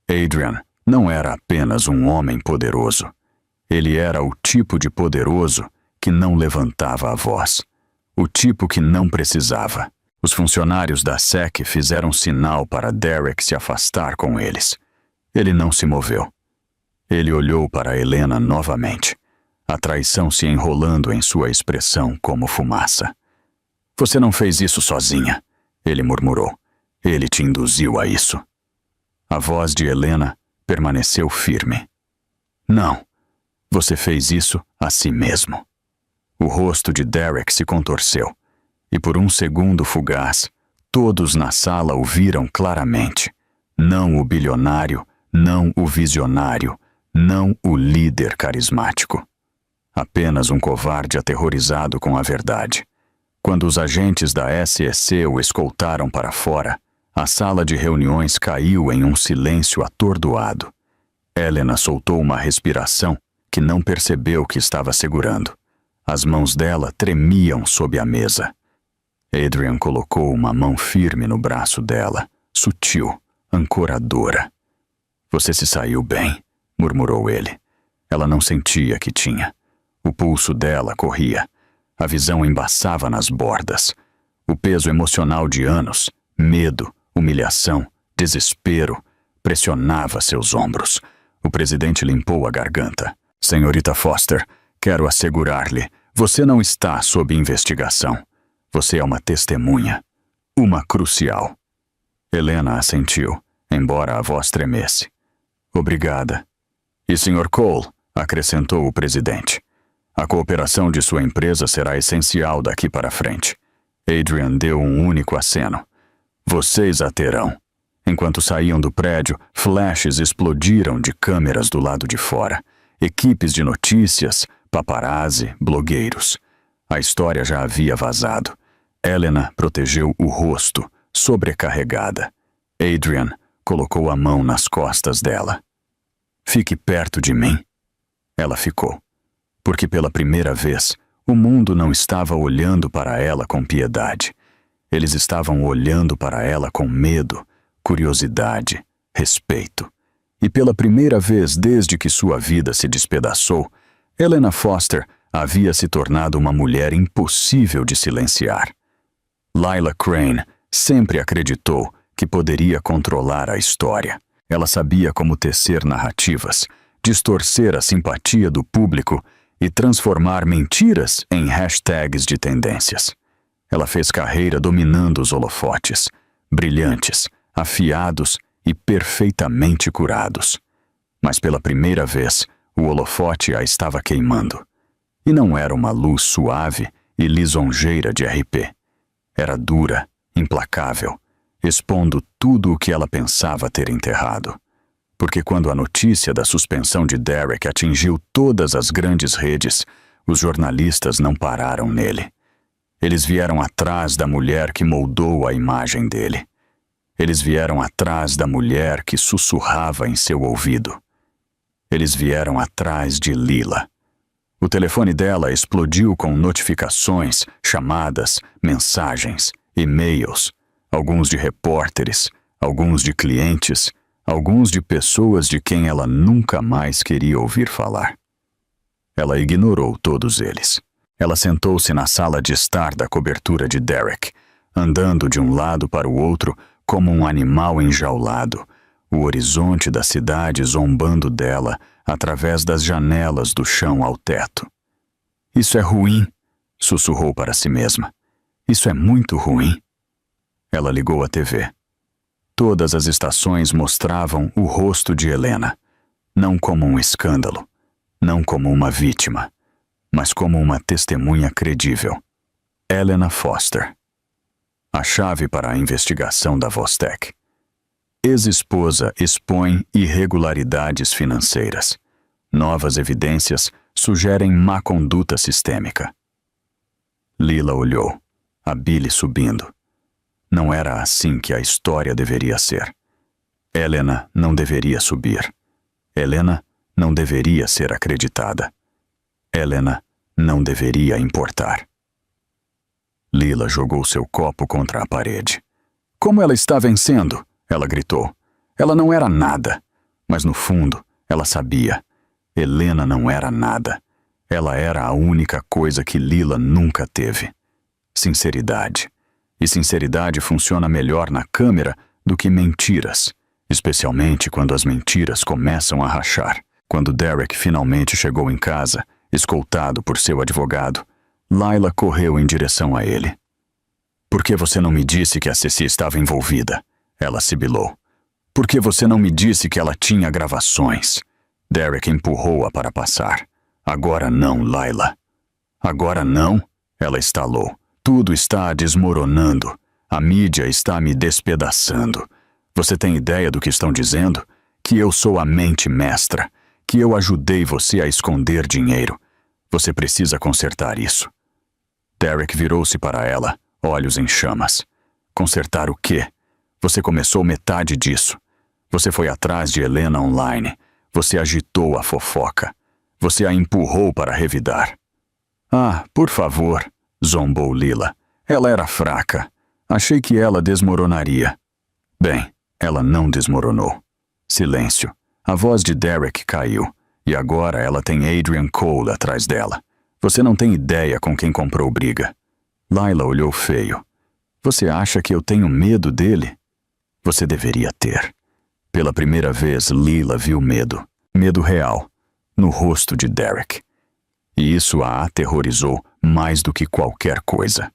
Adrian não era apenas um homem poderoso. Ele era o tipo de poderoso que não levantava a voz. O tipo que não precisava. Os funcionários da SEC fizeram sinal para Derek se afastar com eles. Ele não se moveu. Ele olhou para Helena novamente, a traição se enrolando em sua expressão como fumaça. Você não fez isso sozinha, ele murmurou. Ele te induziu a isso. A voz de Helena permaneceu firme. Não, você fez isso a si mesmo. O rosto de Derek se contorceu, e por um segundo fugaz, todos na sala o viram claramente. Não o bilionário, não o visionário, não o líder carismático. Apenas um covarde aterrorizado com a verdade. Quando os agentes da SEC o escoltaram para fora, a sala de reuniões caiu em um silêncio atordoado. Helena soltou uma respiração que não percebeu que estava segurando. As mãos dela tremiam sob a mesa. Adrian colocou uma mão firme no braço dela, sutil, ancoradora. Você se saiu bem, murmurou ele. Ela não sentia que tinha. O pulso dela corria. A visão embaçava nas bordas. O peso emocional de anos, medo, humilhação, desespero, pressionava seus ombros. O presidente limpou a garganta. Senhorita Foster, quero assegurar-lhe, você não está sob investigação. Você é uma testemunha. Uma crucial. Helena assentiu, embora a voz tremesse. Obrigada. E Sr. Cole, acrescentou o presidente. A cooperação de sua empresa será essencial daqui para frente. Adrian deu um único aceno. Vocês a terão. Enquanto saíam do prédio, flashes explodiram de câmeras do lado de fora. Equipes de notícias, paparazzi, blogueiros. A história já havia vazado. Helena protegeu o rosto, sobrecarregada. Adrian colocou a mão nas costas dela. Fique perto de mim. Ela ficou. Porque pela primeira vez, o mundo não estava olhando para ela com piedade. Eles estavam olhando para ela com medo, curiosidade, respeito. E pela primeira vez desde que sua vida se despedaçou, Helena Foster havia se tornado uma mulher impossível de silenciar. Lila Crane sempre acreditou que poderia controlar a história. Ela sabia como tecer narrativas, distorcer a simpatia do público e transformar mentiras em hashtags de tendências. Ela fez carreira dominando os holofotes, brilhantes, afiados e perfeitamente curados. Mas pela primeira vez, o holofote a estava queimando. E não era uma luz suave e lisonjeira de RP. Era dura, implacável, expondo tudo o que ela pensava ter enterrado. Porque quando a notícia da suspensão de Derek atingiu todas as grandes redes, os jornalistas não pararam nele. Eles vieram atrás da mulher que moldou a imagem dele. Eles vieram atrás da mulher que sussurrava em seu ouvido. Eles vieram atrás de Lila. O telefone dela explodiu com notificações, chamadas, mensagens, e-mails, alguns de repórteres, alguns de clientes, alguns de pessoas de quem ela nunca mais queria ouvir falar. Ela ignorou todos eles. Ela sentou-se na sala de estar da cobertura de Derek, andando de um lado para o outro como um animal enjaulado, o horizonte da cidade zombando dela através das janelas do chão ao teto. Isso é ruim, sussurrou para si mesma. Isso é muito ruim. Ela ligou a TV. Todas as estações mostravam o rosto de Helena. não como um escândalo, não como uma vítima, mas como uma testemunha credível. Helena Foster. A chave para a investigação da Vostek. Ex-esposa expõe irregularidades financeiras. Novas evidências sugerem má conduta sistêmica. Lila olhou, a bile subindo. Não era assim que a história deveria ser. Helena não deveria subir. Helena não deveria ser acreditada. Helena não deveria importar. Lila jogou seu copo contra a parede. Como ela está vencendo? Ela gritou. Ela não era nada. Mas no fundo, ela sabia. Helena não era nada. Ela era a única coisa que Lila nunca teve. Sinceridade. E sinceridade funciona melhor na câmera do que mentiras, especialmente quando as mentiras começam a rachar. Quando Derek finalmente chegou em casa, escoltado por seu advogado, Lila correu em direção a ele. Por que você não me disse que a Ceci estava envolvida? Ela sibilou. Por que você não me disse que ela tinha gravações? Derek empurrou-a para passar. Agora não, Lila. Agora não? Ela estalou. Tudo está desmoronando. A mídia está me despedaçando. Você tem ideia do que estão dizendo? Que eu sou a mente mestra. Que eu ajudei você a esconder dinheiro. Você precisa consertar isso. Derek virou-se para ela, olhos em chamas. Consertar o quê? Você começou metade disso. Você foi atrás de Helena online. Você agitou a fofoca. Você a empurrou para revidar. Ah, por favor, zombou Lila. Ela era fraca. Achei que ela desmoronaria. Bem, ela não desmoronou. Silêncio. A voz de Derek caiu. E agora ela tem Adrian Cole atrás dela. Você não tem ideia com quem comprou briga. Lila olhou feio. Você acha que eu tenho medo dele? Você deveria ter. Pela primeira vez, Lila viu medo. Medo real. No rosto de Derek. E isso a aterrorizou mais do que qualquer coisa.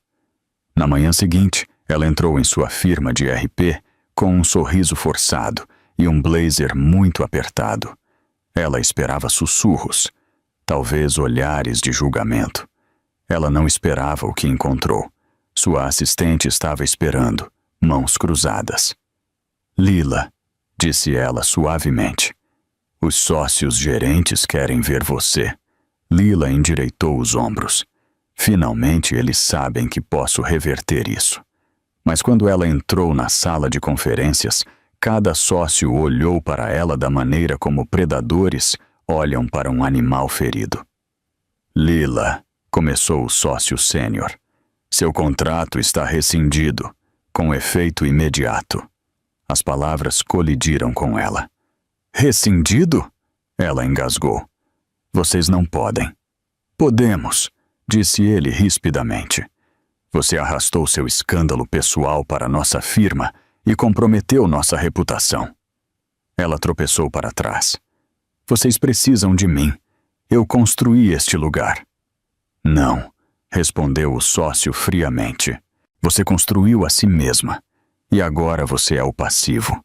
Na manhã seguinte, ela entrou em sua firma de RP com um sorriso forçado e um blazer muito apertado. Ela esperava sussurros, talvez olhares de julgamento. Ela não esperava o que encontrou. Sua assistente estava esperando, mãos cruzadas. Lila, disse ela suavemente. Os sócios gerentes querem ver você. Lila endireitou os ombros. Finalmente eles sabem que posso reverter isso. Mas quando ela entrou na sala de conferências, cada sócio olhou para ela da maneira como predadores olham para um animal ferido. Lila, começou o sócio sênior. Seu contrato está rescindido, com efeito imediato. As palavras colidiram com ela. Rescindido? Ela engasgou. Vocês não podem. Podemos, disse ele rispidamente. Você arrastou seu escândalo pessoal para nossa firma e comprometeu nossa reputação. Ela tropeçou para trás. Vocês precisam de mim. Eu construí este lugar. Não, respondeu o sócio friamente. Você construiu a si mesma. E agora você é o passivo.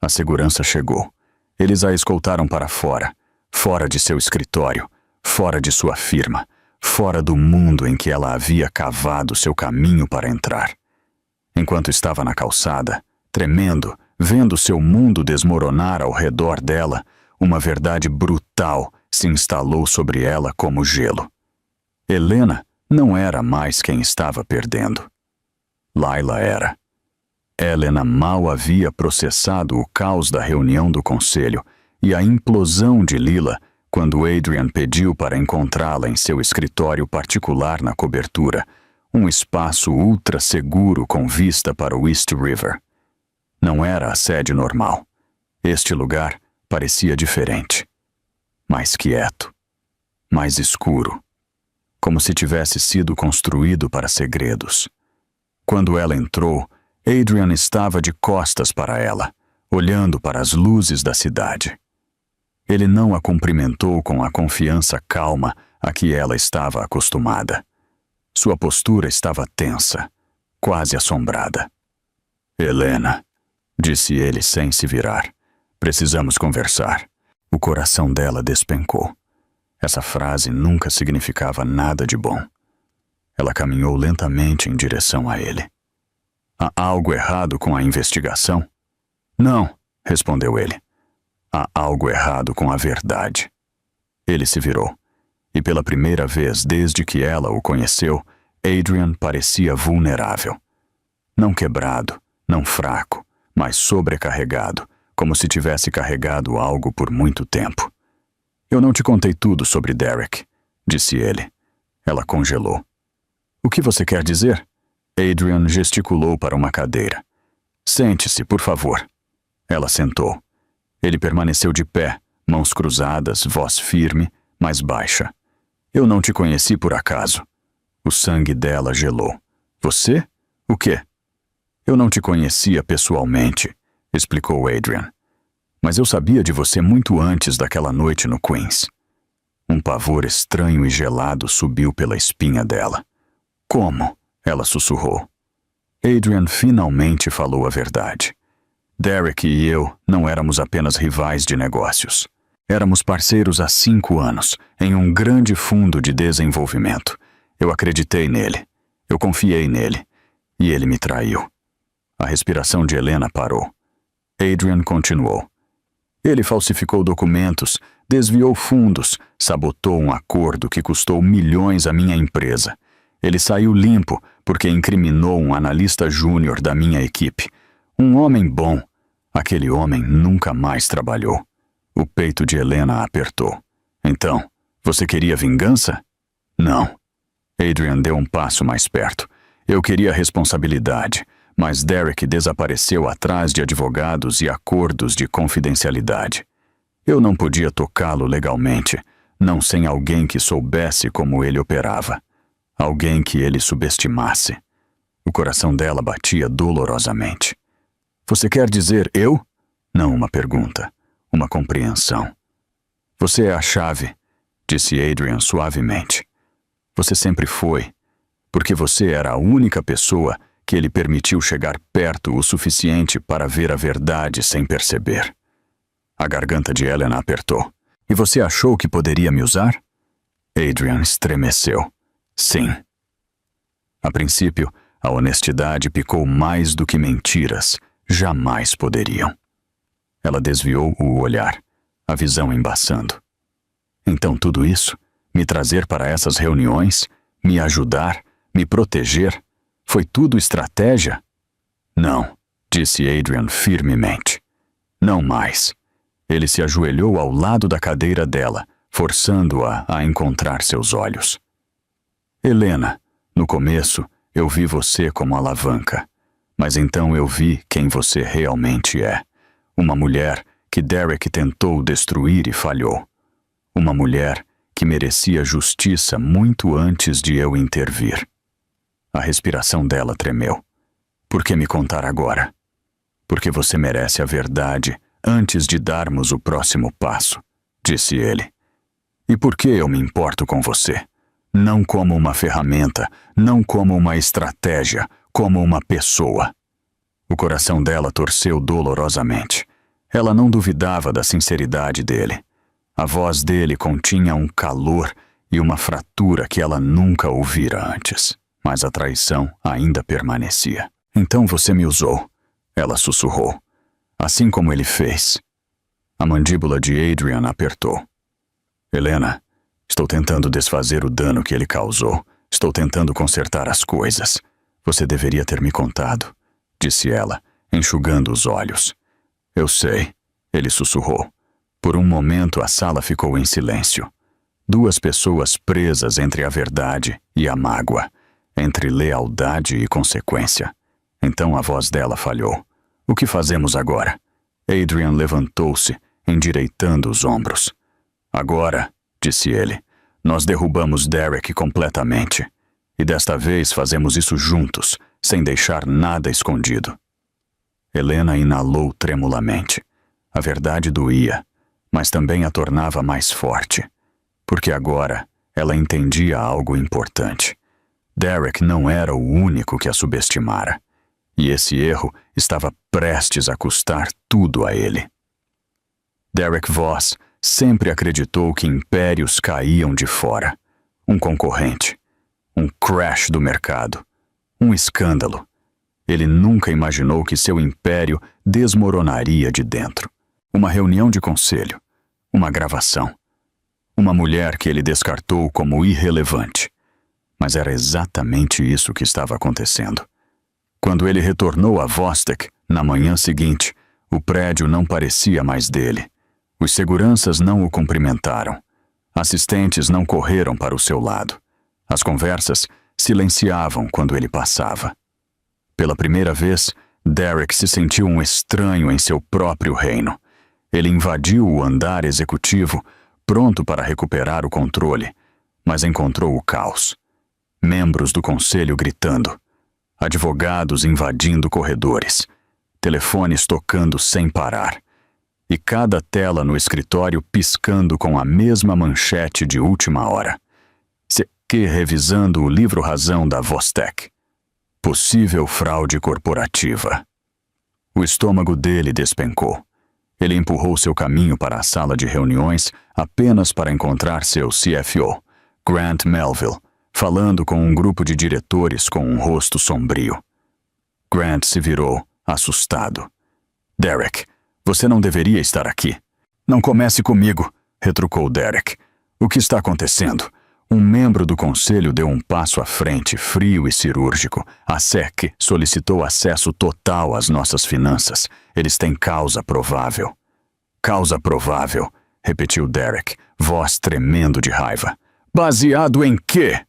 A segurança chegou. Eles a escoltaram para fora, fora de seu escritório, fora de sua firma, fora do mundo em que ela havia cavado seu caminho para entrar. Enquanto estava na calçada, tremendo, vendo seu mundo desmoronar ao redor dela, uma verdade brutal se instalou sobre ela como gelo. Helena não era mais quem estava perdendo. Lila era. Helena mal havia processado o caos da reunião do conselho e a implosão de Lila quando Adrian pediu para encontrá-la em seu escritório particular na cobertura, um espaço ultra seguro com vista para o East River. Não era a sede normal. Este lugar parecia diferente. Mais quieto. Mais escuro. Como se tivesse sido construído para segredos. Quando ela entrou, Adrian estava de costas para ela, olhando para as luzes da cidade. Ele não a cumprimentou com a confiança calma a que ela estava acostumada. Sua postura estava tensa, quase assombrada. Helena, disse ele sem se virar. Precisamos conversar. O coração dela despencou. Essa frase nunca significava nada de bom. Ela caminhou lentamente em direção a ele. Há algo errado com a investigação? Não, respondeu ele. Há algo errado com a verdade. Ele se virou. E pela primeira vez desde que ela o conheceu, Adrian parecia vulnerável. Não quebrado, não fraco, mas sobrecarregado, como se tivesse carregado algo por muito tempo. Eu não te contei tudo sobre Derek, disse ele. Ela congelou. O que você quer dizer? Adrian gesticulou para uma cadeira. Sente-se, por favor. Ela sentou. Ele permaneceu de pé, mãos cruzadas, voz firme, mas baixa. Eu não te conheci por acaso. O sangue dela gelou. Você? O quê? Eu não te conhecia pessoalmente, explicou Adrian. Mas eu sabia de você muito antes daquela noite no Queens. Um pavor estranho e gelado subiu pela espinha dela. Como? Ela sussurrou. Adrian finalmente falou a verdade. Derek e eu não éramos apenas rivais de negócios. Éramos parceiros há 5 anos, em um grande fundo de desenvolvimento. Eu acreditei nele. Eu confiei nele. E ele me traiu. A respiração de Helena parou. Adrian continuou. Ele falsificou documentos, desviou fundos, sabotou um acordo que custou milhões à minha empresa. Ele saiu limpo porque incriminou um analista júnior da minha equipe. Um homem bom. Aquele homem nunca mais trabalhou. O peito de Helena apertou. Então, você queria vingança? Não. Adrian deu um passo mais perto. Eu queria responsabilidade, mas Derek desapareceu atrás de advogados e acordos de confidencialidade. Eu não podia tocá-lo legalmente, não sem alguém que soubesse como ele operava. Alguém que ele subestimasse. O coração dela batia dolorosamente. Você quer dizer eu? Não uma pergunta, uma compreensão. Você é a chave, disse Adrian suavemente. Você sempre foi, porque você era a única pessoa que ele permitiu chegar perto o suficiente para ver a verdade sem perceber. A garganta de Helena apertou. E você achou que poderia me usar? Adrian estremeceu. Sim. A princípio, a honestidade picou mais do que mentiras jamais poderiam. Ela desviou o olhar, a visão embaçando. Então tudo isso, me trazer para essas reuniões, me ajudar, me proteger, foi tudo estratégia? Não, disse Adrian firmemente. Não mais. Ele se ajoelhou ao lado da cadeira dela, forçando-a a encontrar seus olhos. Helena, no começo, eu vi você como alavanca, mas então eu vi quem você realmente é. Uma mulher que Derek tentou destruir e falhou. Uma mulher que merecia justiça muito antes de eu intervir. A respiração dela tremeu. Por que me contar agora? Porque você merece a verdade antes de darmos o próximo passo, disse ele. E por que eu me importo com você? Não como uma ferramenta, não como uma estratégia, como uma pessoa. O coração dela torceu dolorosamente. Ela não duvidava da sinceridade dele. A voz dele continha um calor e uma fratura que ela nunca ouvira antes. Mas a traição ainda permanecia. Então você me usou, ela sussurrou. Assim como ele fez. A mandíbula de Adrian apertou. Helena, estou tentando desfazer o dano que ele causou. Estou tentando consertar as coisas. Você deveria ter me contado, disse ela, enxugando os olhos. Eu sei, ele sussurrou. Por um momento a sala ficou em silêncio. 2 pessoas presas entre a verdade e a mágoa, entre lealdade e consequência. Então a voz dela falhou. O que fazemos agora? Adrian levantou-se, endireitando os ombros. Agora, disse ele, nós derrubamos Derek completamente. E desta vez fazemos isso juntos, sem deixar nada escondido. Helena inalou tremulamente. A verdade doía, mas também a tornava mais forte. Porque agora ela entendia algo importante. Derek não era o único que a subestimara. E esse erro estava prestes a custar tudo a ele. Derek Voss sempre acreditou que impérios caíam de fora. Um concorrente, um crash do mercado, um escândalo. Ele nunca imaginou que seu império desmoronaria de dentro. Uma reunião de conselho, uma gravação, uma mulher que ele descartou como irrelevante. Mas era exatamente isso que estava acontecendo. Quando ele retornou a Vostok, na manhã seguinte, o prédio não parecia mais dele. Os seguranças não o cumprimentaram. Assistentes não correram para o seu lado. As conversas silenciavam quando ele passava. Pela primeira vez, Derek se sentiu um estranho em seu próprio reino. Ele invadiu o andar executivo, pronto para recuperar o controle, mas encontrou o caos. Membros do conselho gritando, advogados invadindo corredores, telefones tocando sem parar, e cada tela no escritório piscando com a mesma manchete de última hora. Que revisando o livro-razão da Vostok. Possível fraude corporativa. O estômago dele despencou. Ele empurrou seu caminho para a sala de reuniões apenas para encontrar seu CFO, Grant Melville, falando com um grupo de diretores com um rosto sombrio. Grant se virou, assustado. Derek, você não deveria estar aqui. Não comece comigo, retrucou Derek. O que está acontecendo? Um membro do conselho deu um passo à frente, frio e cirúrgico. A SEC solicitou acesso total às nossas finanças. Eles têm causa provável. Causa provável, repetiu Derek, voz tremendo de raiva. Baseado em quê?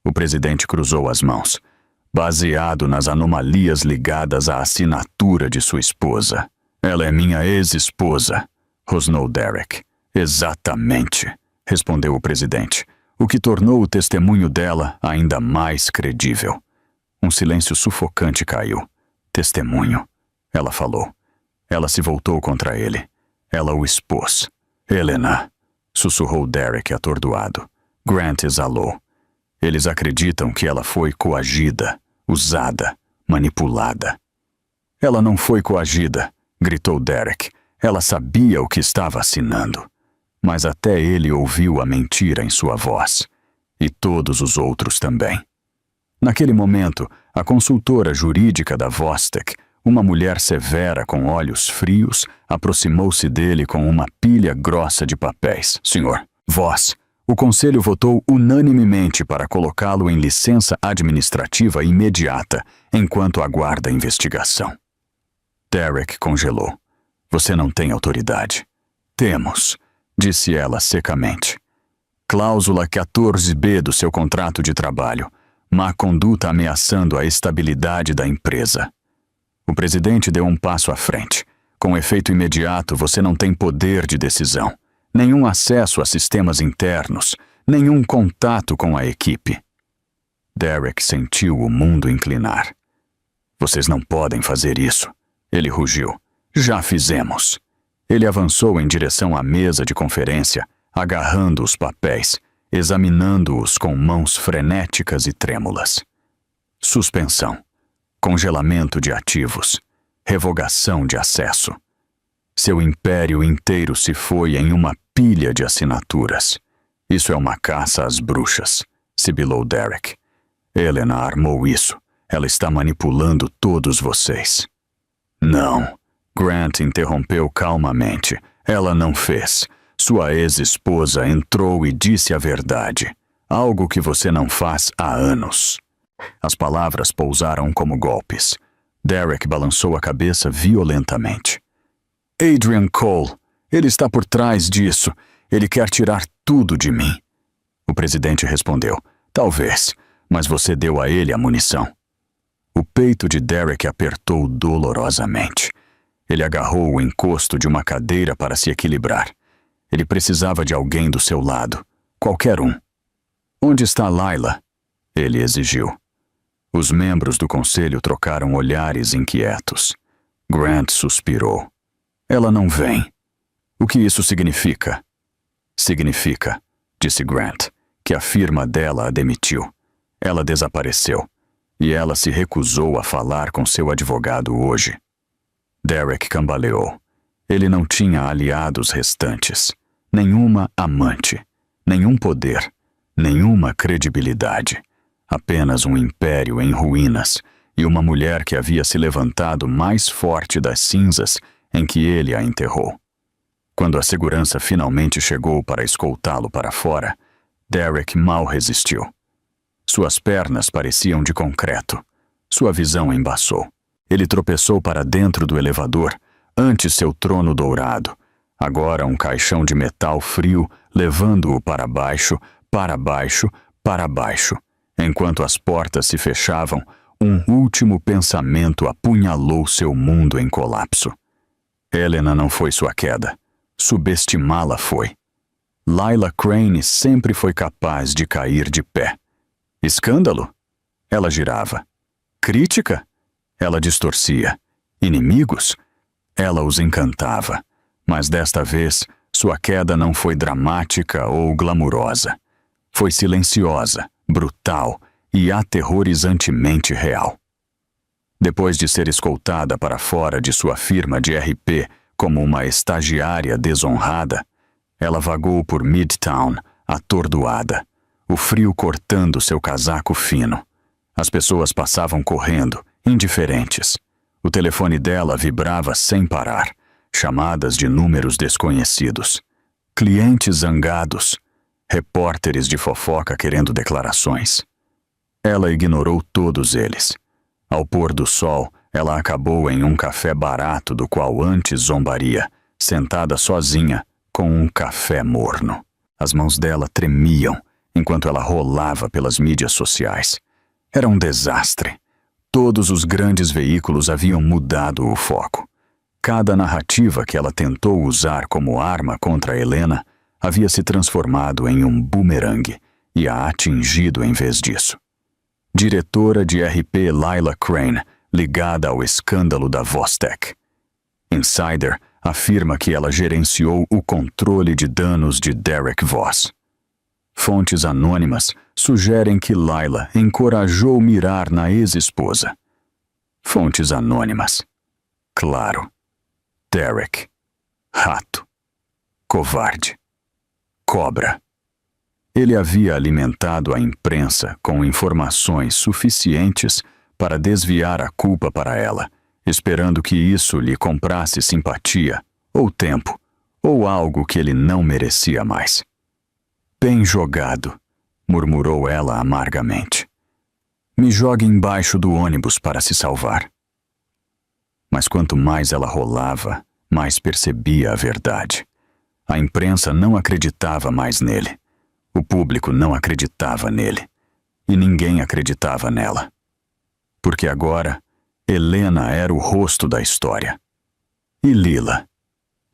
O presidente cruzou as mãos. Baseado nas anomalias ligadas à assinatura de sua esposa. Ela é minha ex-esposa, rosnou Derek. Exatamente, respondeu o presidente, o que tornou o testemunho dela ainda mais credível. Um silêncio sufocante caiu. Testemunho, ela falou. Ela se voltou contra ele. Ela o expôs. Helena, sussurrou Derek atordoado. Grant exalou. Eles acreditam que ela foi coagida, usada, manipulada. Ela não foi coagida, gritou Derek. Ela sabia o que estava assinando. Mas até ele ouviu a mentira em sua voz. E todos os outros também. Naquele momento, a consultora jurídica da Vostok, uma mulher severa com olhos frios, aproximou-se dele com uma pilha grossa de papéis. Senhor, Voss, o conselho votou unanimemente para colocá-lo em licença administrativa imediata, enquanto aguarda a investigação. Derek congelou. Você não tem autoridade. Temos, disse ela secamente. Cláusula 14b do seu contrato de trabalho. Má conduta ameaçando a estabilidade da empresa. O presidente deu um passo à frente. Com efeito imediato, você não tem poder de decisão, nenhum acesso a sistemas internos, nenhum contato com a equipe. Derek sentiu o mundo inclinar. Vocês não podem fazer isso, ele rugiu. Já fizemos. Ele avançou em direção à mesa de conferência, agarrando os papéis, examinando-os com mãos frenéticas e trêmulas. Suspensão, congelamento de ativos, revogação de acesso. Seu império inteiro se foi em uma pilha de assinaturas. Isso é uma caça às bruxas, sibilou Derek. Helena armou isso. Ela está manipulando todos vocês. Não. Grant interrompeu calmamente. Ela não fez. Sua ex-esposa entrou e disse a verdade. Algo que você não faz há anos. As palavras pousaram como golpes. Derek balançou a cabeça violentamente. Adrian Cole. Ele está por trás disso. Ele quer tirar tudo de mim. O presidente respondeu. Talvez, mas você deu a ele a munição. O peito de Derek apertou dolorosamente. Ele agarrou o encosto de uma cadeira para se equilibrar. Ele precisava de alguém do seu lado. Qualquer um. Onde está Layla? Ele exigiu. Os membros do conselho trocaram olhares inquietos. Grant suspirou. Ela não vem. O que isso significa? Significa, disse Grant, que a firma dela a demitiu. Ela desapareceu. E ela se recusou a falar com seu advogado hoje. Derek cambaleou. Ele não tinha aliados restantes. nenhuma amante, nenhum poder, nenhuma credibilidade. Apenas um império em ruínas e uma mulher que havia se levantado mais forte das cinzas em que ele a enterrou. Quando a segurança finalmente chegou para escoltá-lo para fora, Derek mal resistiu. Suas pernas pareciam de concreto. Sua visão embaçou. Ele tropeçou para dentro do elevador, antes seu trono dourado. Agora um caixão de metal frio, levando-o para baixo, para baixo, para baixo. Enquanto as portas se fechavam, um último pensamento apunhalou seu mundo em colapso. Helena não foi sua queda. Subestimá-la foi. Lila Crane sempre foi capaz de cair de pé. Escândalo? Ela girava. Crítica? Ela distorcia. Inimigos? Ela os encantava. Mas desta vez, sua queda não foi dramática ou glamurosa. Foi silenciosa, brutal e aterrorizantemente real. Depois de ser escoltada para fora de sua firma de RP como uma estagiária desonrada, ela vagou por Midtown, atordoada, o frio cortando seu casaco fino. As pessoas passavam correndo, indiferentes. O telefone dela vibrava sem parar, chamadas de números desconhecidos. Clientes zangados, repórteres de fofoca querendo declarações. Ela ignorou todos eles. Ao pôr do sol, ela acabou em um café barato do qual antes zombaria, sentada sozinha, com um café morno. As mãos dela tremiam enquanto ela rolava pelas mídias sociais. Era um desastre. Todos os grandes veículos haviam mudado o foco. Cada narrativa que ela tentou usar como arma contra Helena havia se transformado em um bumerangue e a atingido em vez disso. Diretora de RP Lila Crane, ligada ao escândalo da Vostek. Insider afirma que ela gerenciou o controle de danos de Derek Voss. Fontes anônimas sugerem que Lila encorajou mirar na ex-esposa. Fontes anônimas. Claro. Derek. Rato. Covarde. Cobra. Ele havia alimentado a imprensa com informações suficientes para desviar a culpa para ela, esperando que isso lhe comprasse simpatia, ou tempo, ou algo que ele não merecia mais. Bem jogado, murmurou ela amargamente. Me jogue embaixo do ônibus para se salvar. Mas quanto mais ela rolava, mais percebia a verdade. A imprensa não acreditava mais nele. O público não acreditava nele. E ninguém acreditava nela. Porque agora, Helena era o rosto da história. E Lila?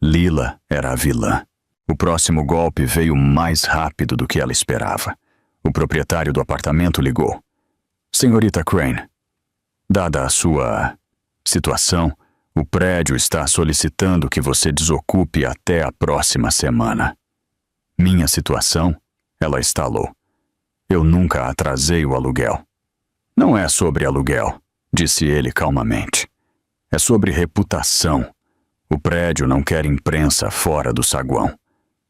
Lila era a vilã. O próximo golpe veio mais rápido do que ela esperava. O proprietário do apartamento ligou. Senhorita Crane, dada a sua situação, o prédio está solicitando que você desocupe até a próxima semana. Minha situação? Ela estalou. Eu nunca atrasei o aluguel. Não é sobre aluguel, disse ele calmamente. É sobre reputação. O prédio não quer imprensa fora do saguão.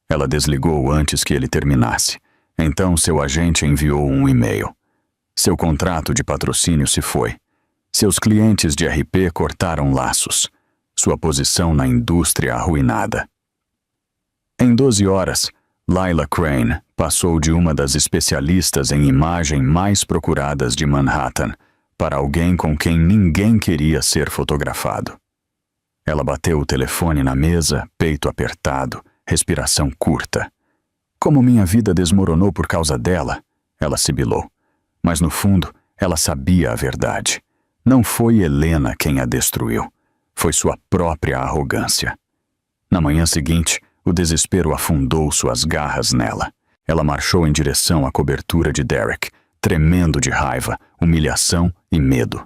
Ela desligou antes que ele terminasse. Então seu agente enviou um e-mail. Seu contrato de patrocínio se foi. Seus clientes de RP cortaram laços. Sua posição na indústria arruinada. Em 12 horas, Lila Crane passou de uma das especialistas em imagem mais procuradas de Manhattan para alguém com quem ninguém queria ser fotografado. Ela bateu o telefone na mesa, peito apertado, respiração curta. Como minha vida desmoronou por causa dela, ela sibilou. Mas no fundo, ela sabia a verdade. Não foi Helena quem a destruiu. Foi sua própria arrogância. Na manhã seguinte, o desespero afundou suas garras nela. Ela marchou em direção à cobertura de Derek, tremendo de raiva, humilhação e medo.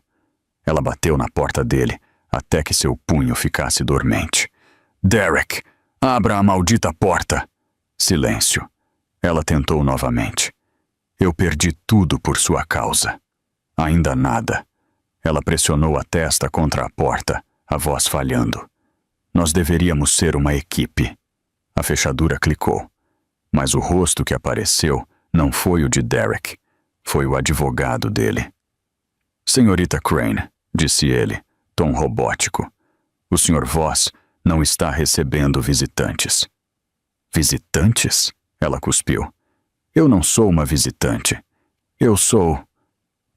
Ela bateu na porta dele, até que seu punho ficasse dormente. Derek, abra a maldita porta! Silêncio. Ela tentou novamente. Eu perdi tudo por sua causa. Ainda nada. Ela pressionou a testa contra a porta, a voz falhando. Nós deveríamos ser uma equipe. A fechadura clicou, mas o rosto que apareceu não foi o de Derek, foi o advogado dele. Senhorita Crane, disse ele, tom robótico, o Sr. Voss não está recebendo visitantes. Visitantes? Ela cuspiu. Eu não sou uma visitante. Eu sou...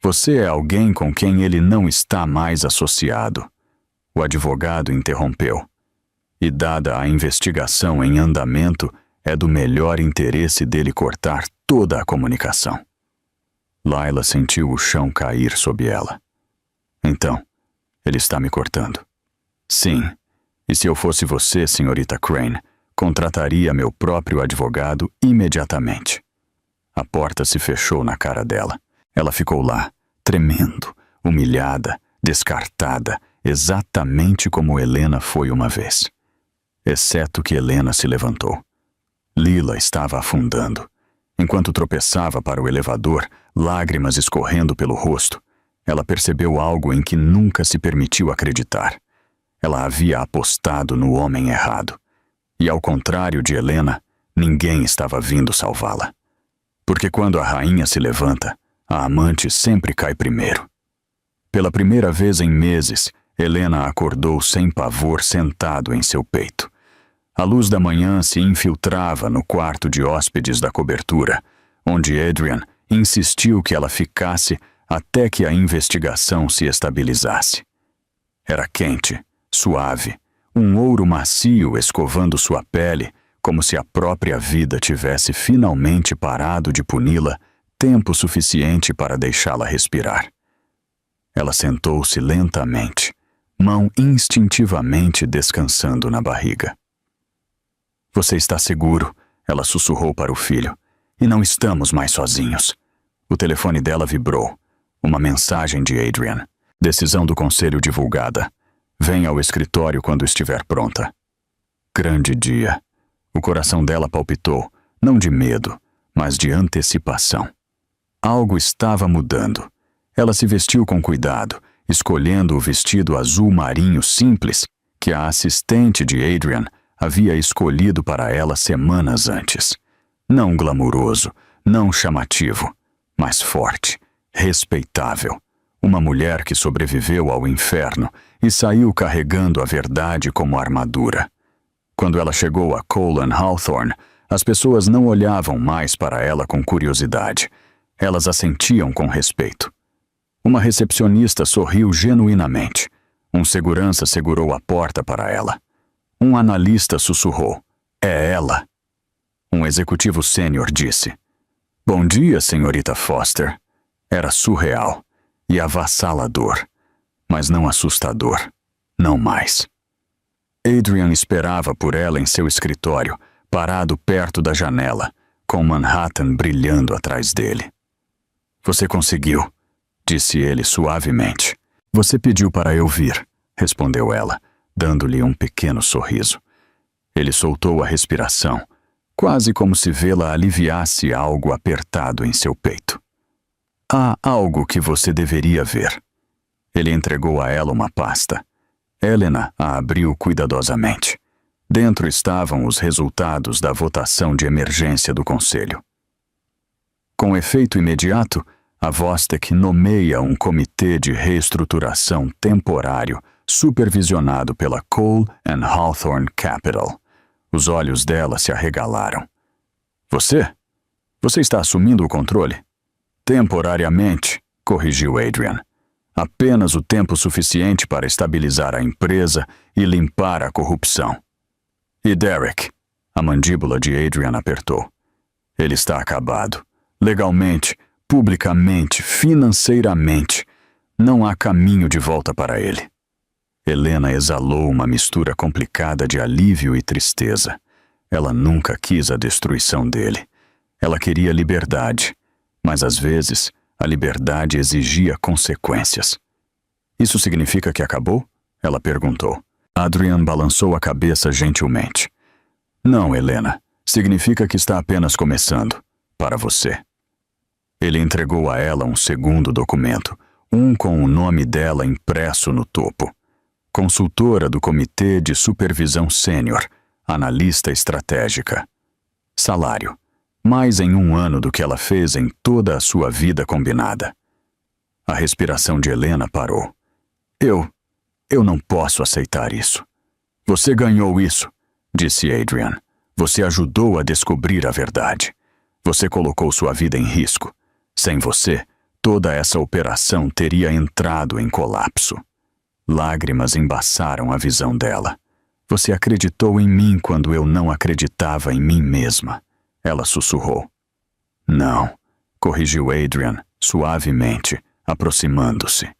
Você é alguém com quem ele não está mais associado. O advogado interrompeu. E dada a investigação em andamento, é do melhor interesse dele cortar toda a comunicação. Layla sentiu o chão cair sob ela. Então, ele está me cortando. Sim, e se eu fosse você, senhorita Crane, contrataria meu próprio advogado imediatamente. A porta se fechou na cara dela. Ela ficou lá, tremendo, humilhada, descartada, exatamente como Helena foi uma vez. Exceto que Helena se levantou. Lila estava afundando. Enquanto tropeçava para o elevador, lágrimas escorrendo pelo rosto, ela percebeu algo em que nunca se permitiu acreditar. Ela havia apostado no homem errado. E ao contrário de Helena, ninguém estava vindo salvá-la. Porque quando a rainha se levanta, a amante sempre cai primeiro. Pela primeira vez em meses, Helena acordou sem pavor sentado em seu peito. A luz da manhã se infiltrava no quarto de hóspedes da cobertura, onde Adrian insistiu que ela ficasse até que a investigação se estabilizasse. Era quente, suave, um ouro macio escovando sua pele, como se a própria vida tivesse finalmente parado de puni-la tempo suficiente para deixá-la respirar. Ela sentou-se lentamente, mão instintivamente descansando na barriga. Você está seguro, ela sussurrou para o filho, e não estamos mais sozinhos. O telefone dela vibrou. Uma mensagem de Adrian. Decisão do conselho divulgada. Venha ao escritório quando estiver pronta. Grande dia. O coração dela palpitou, não de medo, mas de antecipação. Algo estava mudando. Ela se vestiu com cuidado, escolhendo o vestido azul marinho simples que a assistente de Adrian havia escolhido para ela semanas antes. Não glamuroso, não chamativo, mas forte, respeitável. Uma mulher que sobreviveu ao inferno e saiu carregando a verdade como armadura. Quando ela chegou a Cole & Hawthorne, as pessoas não olhavam mais para ela com curiosidade. Elas a sentiam com respeito. Uma recepcionista sorriu genuinamente. Um segurança segurou a porta para ela. Um analista sussurrou. É ela. Um executivo sênior disse. Bom dia, senhorita Foster. Era surreal e avassalador, mas não assustador. Não mais. Adrian esperava por ela em seu escritório, parado perto da janela, com Manhattan brilhando atrás dele. Você conseguiu, disse ele suavemente. Você pediu para eu vir, respondeu ela, dando-lhe um pequeno sorriso. Ele soltou a respiração, quase como se vê-la aliviasse algo apertado em seu peito. Há algo que você deveria ver. Ele entregou a ela uma pasta. Helena a abriu cuidadosamente. Dentro estavam os resultados da votação de emergência do conselho. Com efeito imediato, a Vostek nomeia um comitê de reestruturação temporário supervisionado pela Cole & Hawthorne Capital. Os olhos dela se arregalaram. Você? Você está assumindo o controle? Temporariamente, corrigiu Adrian. Apenas o tempo suficiente para estabilizar a empresa e limpar a corrupção. E Derek? A mandíbula de Adrian apertou. Ele está acabado. Legalmente, publicamente, financeiramente. Não há caminho de volta para ele. Helena exalou uma mistura complicada de alívio e tristeza. Ela nunca quis a destruição dele. Ela queria liberdade, mas às vezes a liberdade exigia consequências. Isso significa que acabou? Ela perguntou. Adrian balançou a cabeça gentilmente. Não, Helena. Significa que está apenas começando. Para você. Ele entregou a ela um segundo documento, um com o nome dela impresso no topo. Consultora do Comitê de Supervisão Sênior, analista estratégica. Salário: mais em 1 ano do que ela fez em toda a sua vida combinada. A respiração de Helena parou. Eu não posso aceitar isso. Você ganhou isso, disse Adrian. Você ajudou a descobrir a verdade. Você colocou sua vida em risco. Sem você, toda essa operação teria entrado em colapso. Lágrimas embaçaram a visão dela. Você acreditou em mim quando eu não acreditava em mim mesma. Ela sussurrou. Não, corrigiu Adrian, suavemente, aproximando-se.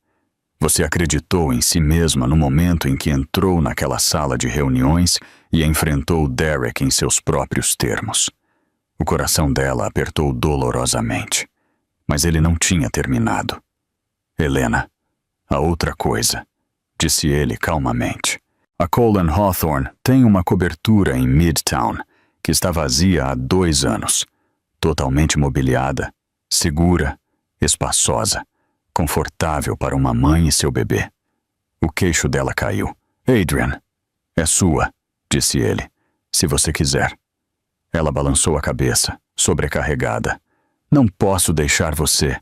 Você acreditou em si mesma no momento em que entrou naquela sala de reuniões e enfrentou Derek em seus próprios termos. O coração dela apertou dolorosamente. Mas ele não tinha terminado. Helena, a outra coisa, disse ele calmamente. A Cole & Hawthorne tem uma cobertura em Midtown, que está vazia há 2 anos. Totalmente mobiliada, segura, espaçosa, confortável para uma mãe e seu bebê. O queixo dela caiu. Adrian, é sua, disse ele, se você quiser. Ela balançou a cabeça, sobrecarregada. Não posso deixar você.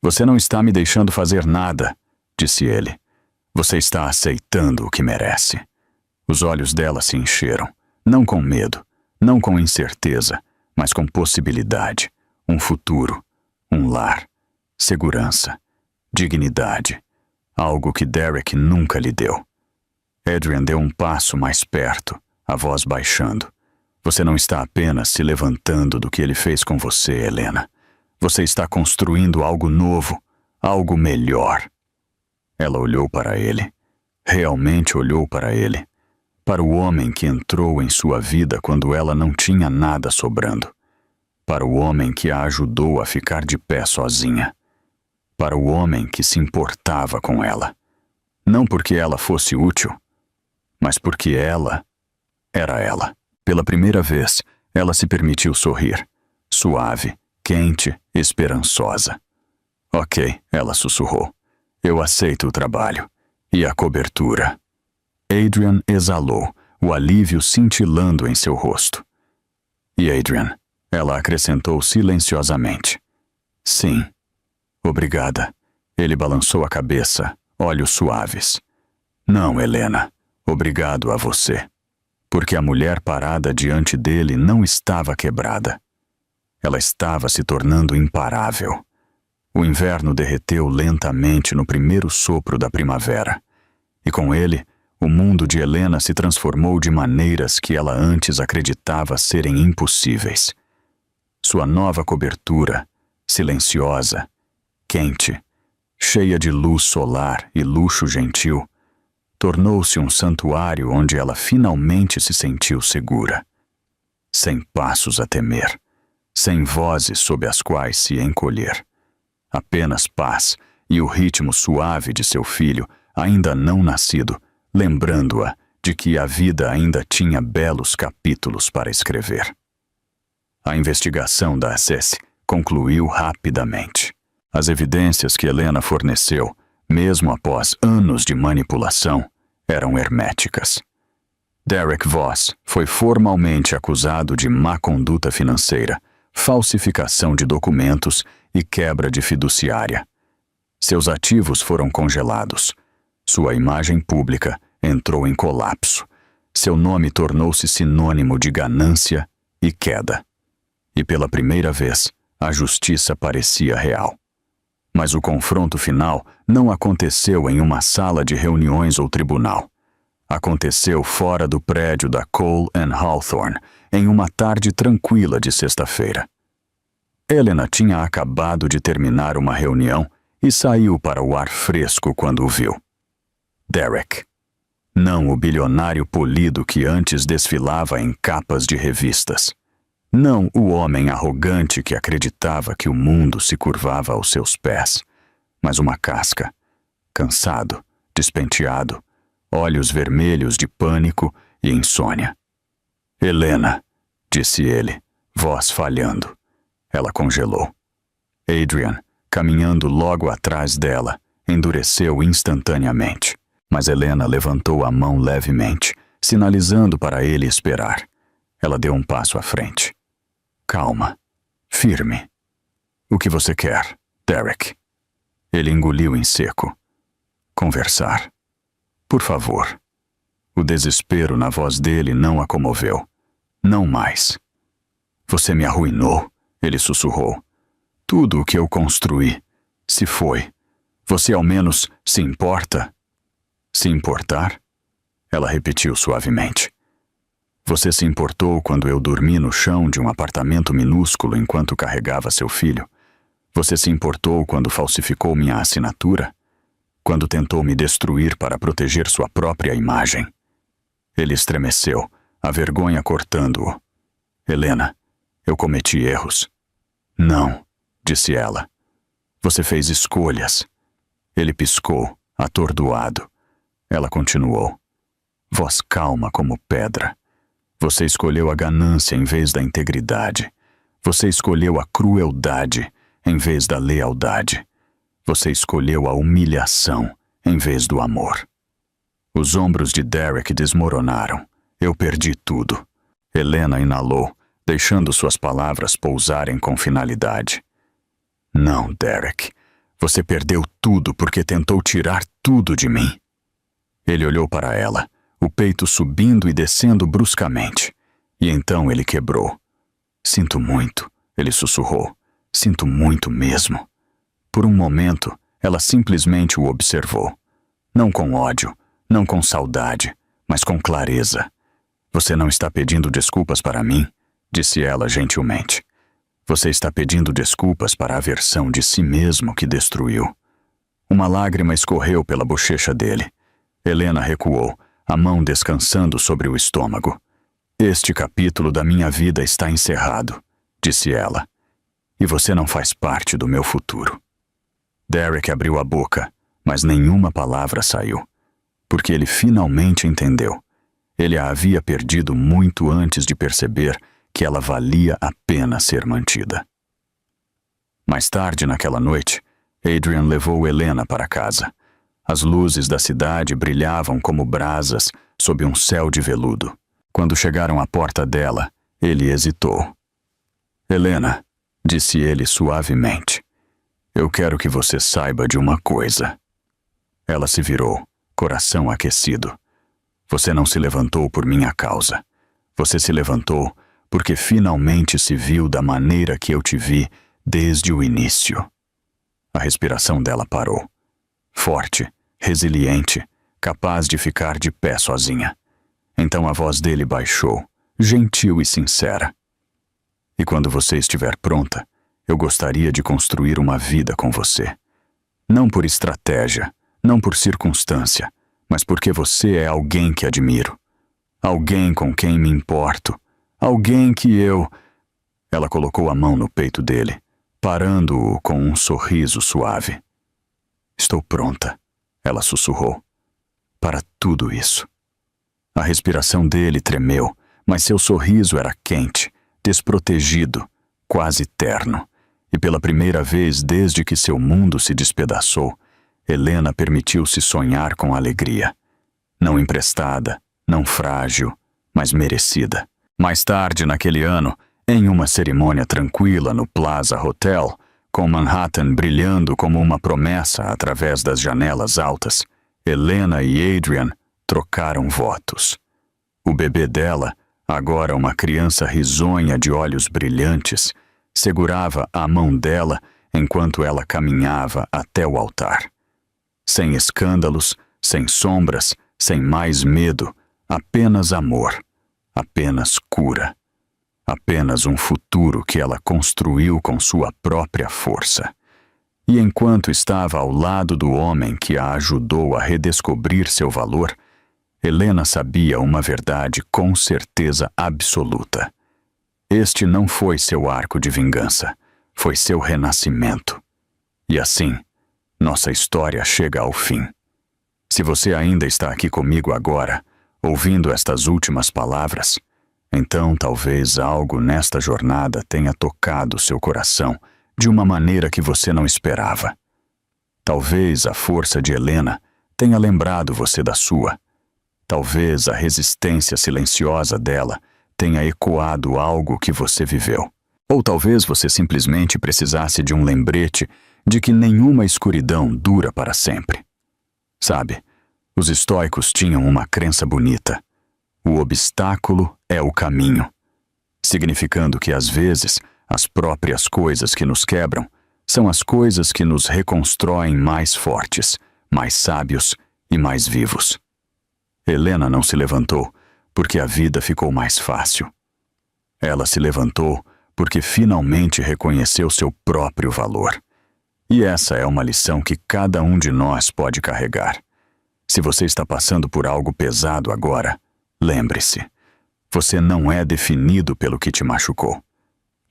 Você não está me deixando fazer nada, disse ele. Você está aceitando o que merece. Os olhos dela se encheram, não com medo, não com incerteza, mas com possibilidade, um futuro, um lar, segurança, dignidade, algo que Derek nunca lhe deu. Adrian deu um passo mais perto, a voz baixando. Você não está apenas se levantando do que ele fez com você, Helena. Você está construindo algo novo, algo melhor. Ela olhou para ele. Realmente olhou para ele. Para o homem que entrou em sua vida quando ela não tinha nada sobrando. Para o homem que a ajudou a ficar de pé sozinha. Para o homem que se importava com ela. Não porque ela fosse útil, mas porque ela era ela. Pela primeira vez, ela se permitiu sorrir. Suave, quente, esperançosa. Ok, ela sussurrou. Eu aceito o trabalho. E a cobertura. Adrian exalou, o alívio cintilando em seu rosto. E Adrian, ela acrescentou silenciosamente. Sim. Obrigada. Ele balançou a cabeça, olhos suaves. Não, Helena. Obrigado a você. Porque a mulher parada diante dele não estava quebrada. Ela estava se tornando imparável. O inverno derreteu lentamente no primeiro sopro da primavera. E com ele, o mundo de Helena se transformou de maneiras que ela antes acreditava serem impossíveis. Sua nova cobertura, silenciosa, quente, cheia de luz solar e luxo gentil, tornou-se um santuário onde ela finalmente se sentiu segura. Sem passos a temer, sem vozes sob as quais se encolher. Apenas paz e o ritmo suave de seu filho, ainda não nascido, lembrando-a de que a vida ainda tinha belos capítulos para escrever. A investigação da Assess concluiu rapidamente. As evidências que Helena forneceu, mesmo após anos de manipulação, eram herméticas. Derek Voss foi formalmente acusado de má conduta financeira, falsificação de documentos e quebra de fiduciária. Seus ativos foram congelados. Sua imagem pública entrou em colapso. Seu nome tornou-se sinônimo de ganância e queda. E pela primeira vez, a justiça parecia real. Mas o confronto final não aconteceu em uma sala de reuniões ou tribunal. Aconteceu fora do prédio da Cole & Hawthorne, em uma tarde tranquila de sexta-feira. Helena tinha acabado de terminar uma reunião e saiu para o ar fresco quando o viu. Derek. Não o bilionário polido que antes desfilava em capas de revistas. Não o homem arrogante que acreditava que o mundo se curvava aos seus pés, mas uma casca, cansado, despenteado, olhos vermelhos de pânico e insônia. Helena, disse ele, voz falhando. Ela congelou. Adrian, caminhando logo atrás dela, endureceu instantaneamente, mas Helena levantou a mão levemente, sinalizando para ele esperar. Ela deu um passo à frente. Calma. Firme. O que você quer, Derek? Ele engoliu em seco. Conversar. Por favor. O desespero na voz dele não a comoveu. Não mais. Você me arruinou, ele sussurrou. Tudo o que eu construí se foi. Você ao menos se importa? Se importar? Ela repetiu suavemente. Você se importou quando eu dormi no chão de um apartamento minúsculo enquanto carregava seu filho? Você se importou quando falsificou minha assinatura? Quando tentou me destruir para proteger sua própria imagem? Ele estremeceu, a vergonha cortando-o. Helena, eu cometi erros. Não, disse ela. Você fez escolhas. Ele piscou, atordoado. Ela continuou. Voz calma como pedra. Você escolheu a ganância em vez da integridade. Você escolheu a crueldade em vez da lealdade. Você escolheu a humilhação em vez do amor. Os ombros de Derek desmoronaram. Eu perdi tudo. Helena inalou, deixando suas palavras pousarem com finalidade. Não, Derek. Você perdeu tudo porque tentou tirar tudo de mim. Ele olhou para ela, o peito subindo e descendo bruscamente. E então ele quebrou. Sinto muito, ele sussurrou. Sinto muito mesmo. Por um momento, ela simplesmente o observou. Não com ódio, não com saudade, mas com clareza. Você não está pedindo desculpas para mim, disse ela gentilmente. Você está pedindo desculpas para a versão de si mesmo que destruiu. Uma lágrima escorreu pela bochecha dele. Helena recuou, a mão descansando sobre o estômago. Este capítulo da minha vida está encerrado, disse ela. E você não faz parte do meu futuro. Derek abriu a boca, mas nenhuma palavra saiu, porque ele finalmente entendeu. Ele a havia perdido muito antes de perceber que ela valia a pena ser mantida. Mais tarde naquela noite, Adrian levou Helena para casa. As luzes da cidade brilhavam como brasas sob um céu de veludo. Quando chegaram à porta dela, ele hesitou. Helena, disse ele suavemente, eu quero que você saiba de uma coisa. Ela se virou, coração aquecido. Você não se levantou por minha causa. Você se levantou porque finalmente se viu da maneira que eu te vi desde o início. A respiração dela parou. Forte, resiliente, capaz de ficar de pé sozinha. Então a voz dele baixou, gentil e sincera. E quando você estiver pronta, eu gostaria de construir uma vida com você. Não por estratégia, não por circunstância, mas porque você é alguém que admiro. Alguém com quem me importo. Alguém que eu... Ela colocou a mão no peito dele, parando-o com um sorriso suave. Estou pronta, ela sussurrou, para tudo isso. A respiração dele tremeu, mas seu sorriso era quente, desprotegido, quase terno. E pela primeira vez desde que seu mundo se despedaçou, Helena permitiu-se sonhar com alegria. Não emprestada, não frágil, mas merecida. Mais tarde naquele ano, em uma cerimônia tranquila no Plaza Hotel, com Manhattan brilhando como uma promessa através das janelas altas, Helena e Adrian trocaram votos. O bebê dela, agora uma criança risonha de olhos brilhantes, segurava a mão dela enquanto ela caminhava até o altar. Sem escândalos, sem sombras, sem mais medo, apenas amor, apenas cura. Apenas um futuro que ela construiu com sua própria força. E enquanto estava ao lado do homem que a ajudou a redescobrir seu valor, Helena sabia uma verdade com certeza absoluta. Este não foi seu arco de vingança, foi seu renascimento. E assim, nossa história chega ao fim. Se você ainda está aqui comigo agora, ouvindo estas últimas palavras, então talvez algo nesta jornada tenha tocado seu coração de uma maneira que você não esperava. Talvez a força de Helena tenha lembrado você da sua. Talvez a resistência silenciosa dela tenha ecoado algo que você viveu. Ou talvez você simplesmente precisasse de um lembrete de que nenhuma escuridão dura para sempre. Sabe, os estoicos tinham uma crença bonita. O obstáculo é o caminho, significando que às vezes as próprias coisas que nos quebram são as coisas que nos reconstroem mais fortes, mais sábios e mais vivos. Helena não se levantou porque a vida ficou mais fácil. Ela se levantou porque finalmente reconheceu seu próprio valor. E essa é uma lição que cada um de nós pode carregar. Se você está passando por algo pesado agora, lembre-se, você não é definido pelo que te machucou.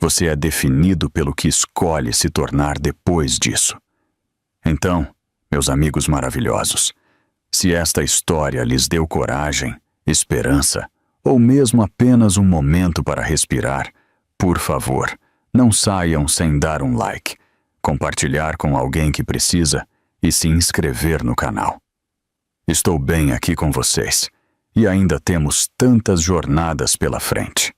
Você é definido pelo que escolhe se tornar depois disso. Então, meus amigos maravilhosos, se esta história lhes deu coragem, esperança, ou mesmo apenas um momento para respirar, por favor, não saiam sem dar um like, compartilhar com alguém que precisa e se inscrever no canal. Estou bem aqui com vocês e ainda temos tantas jornadas pela frente.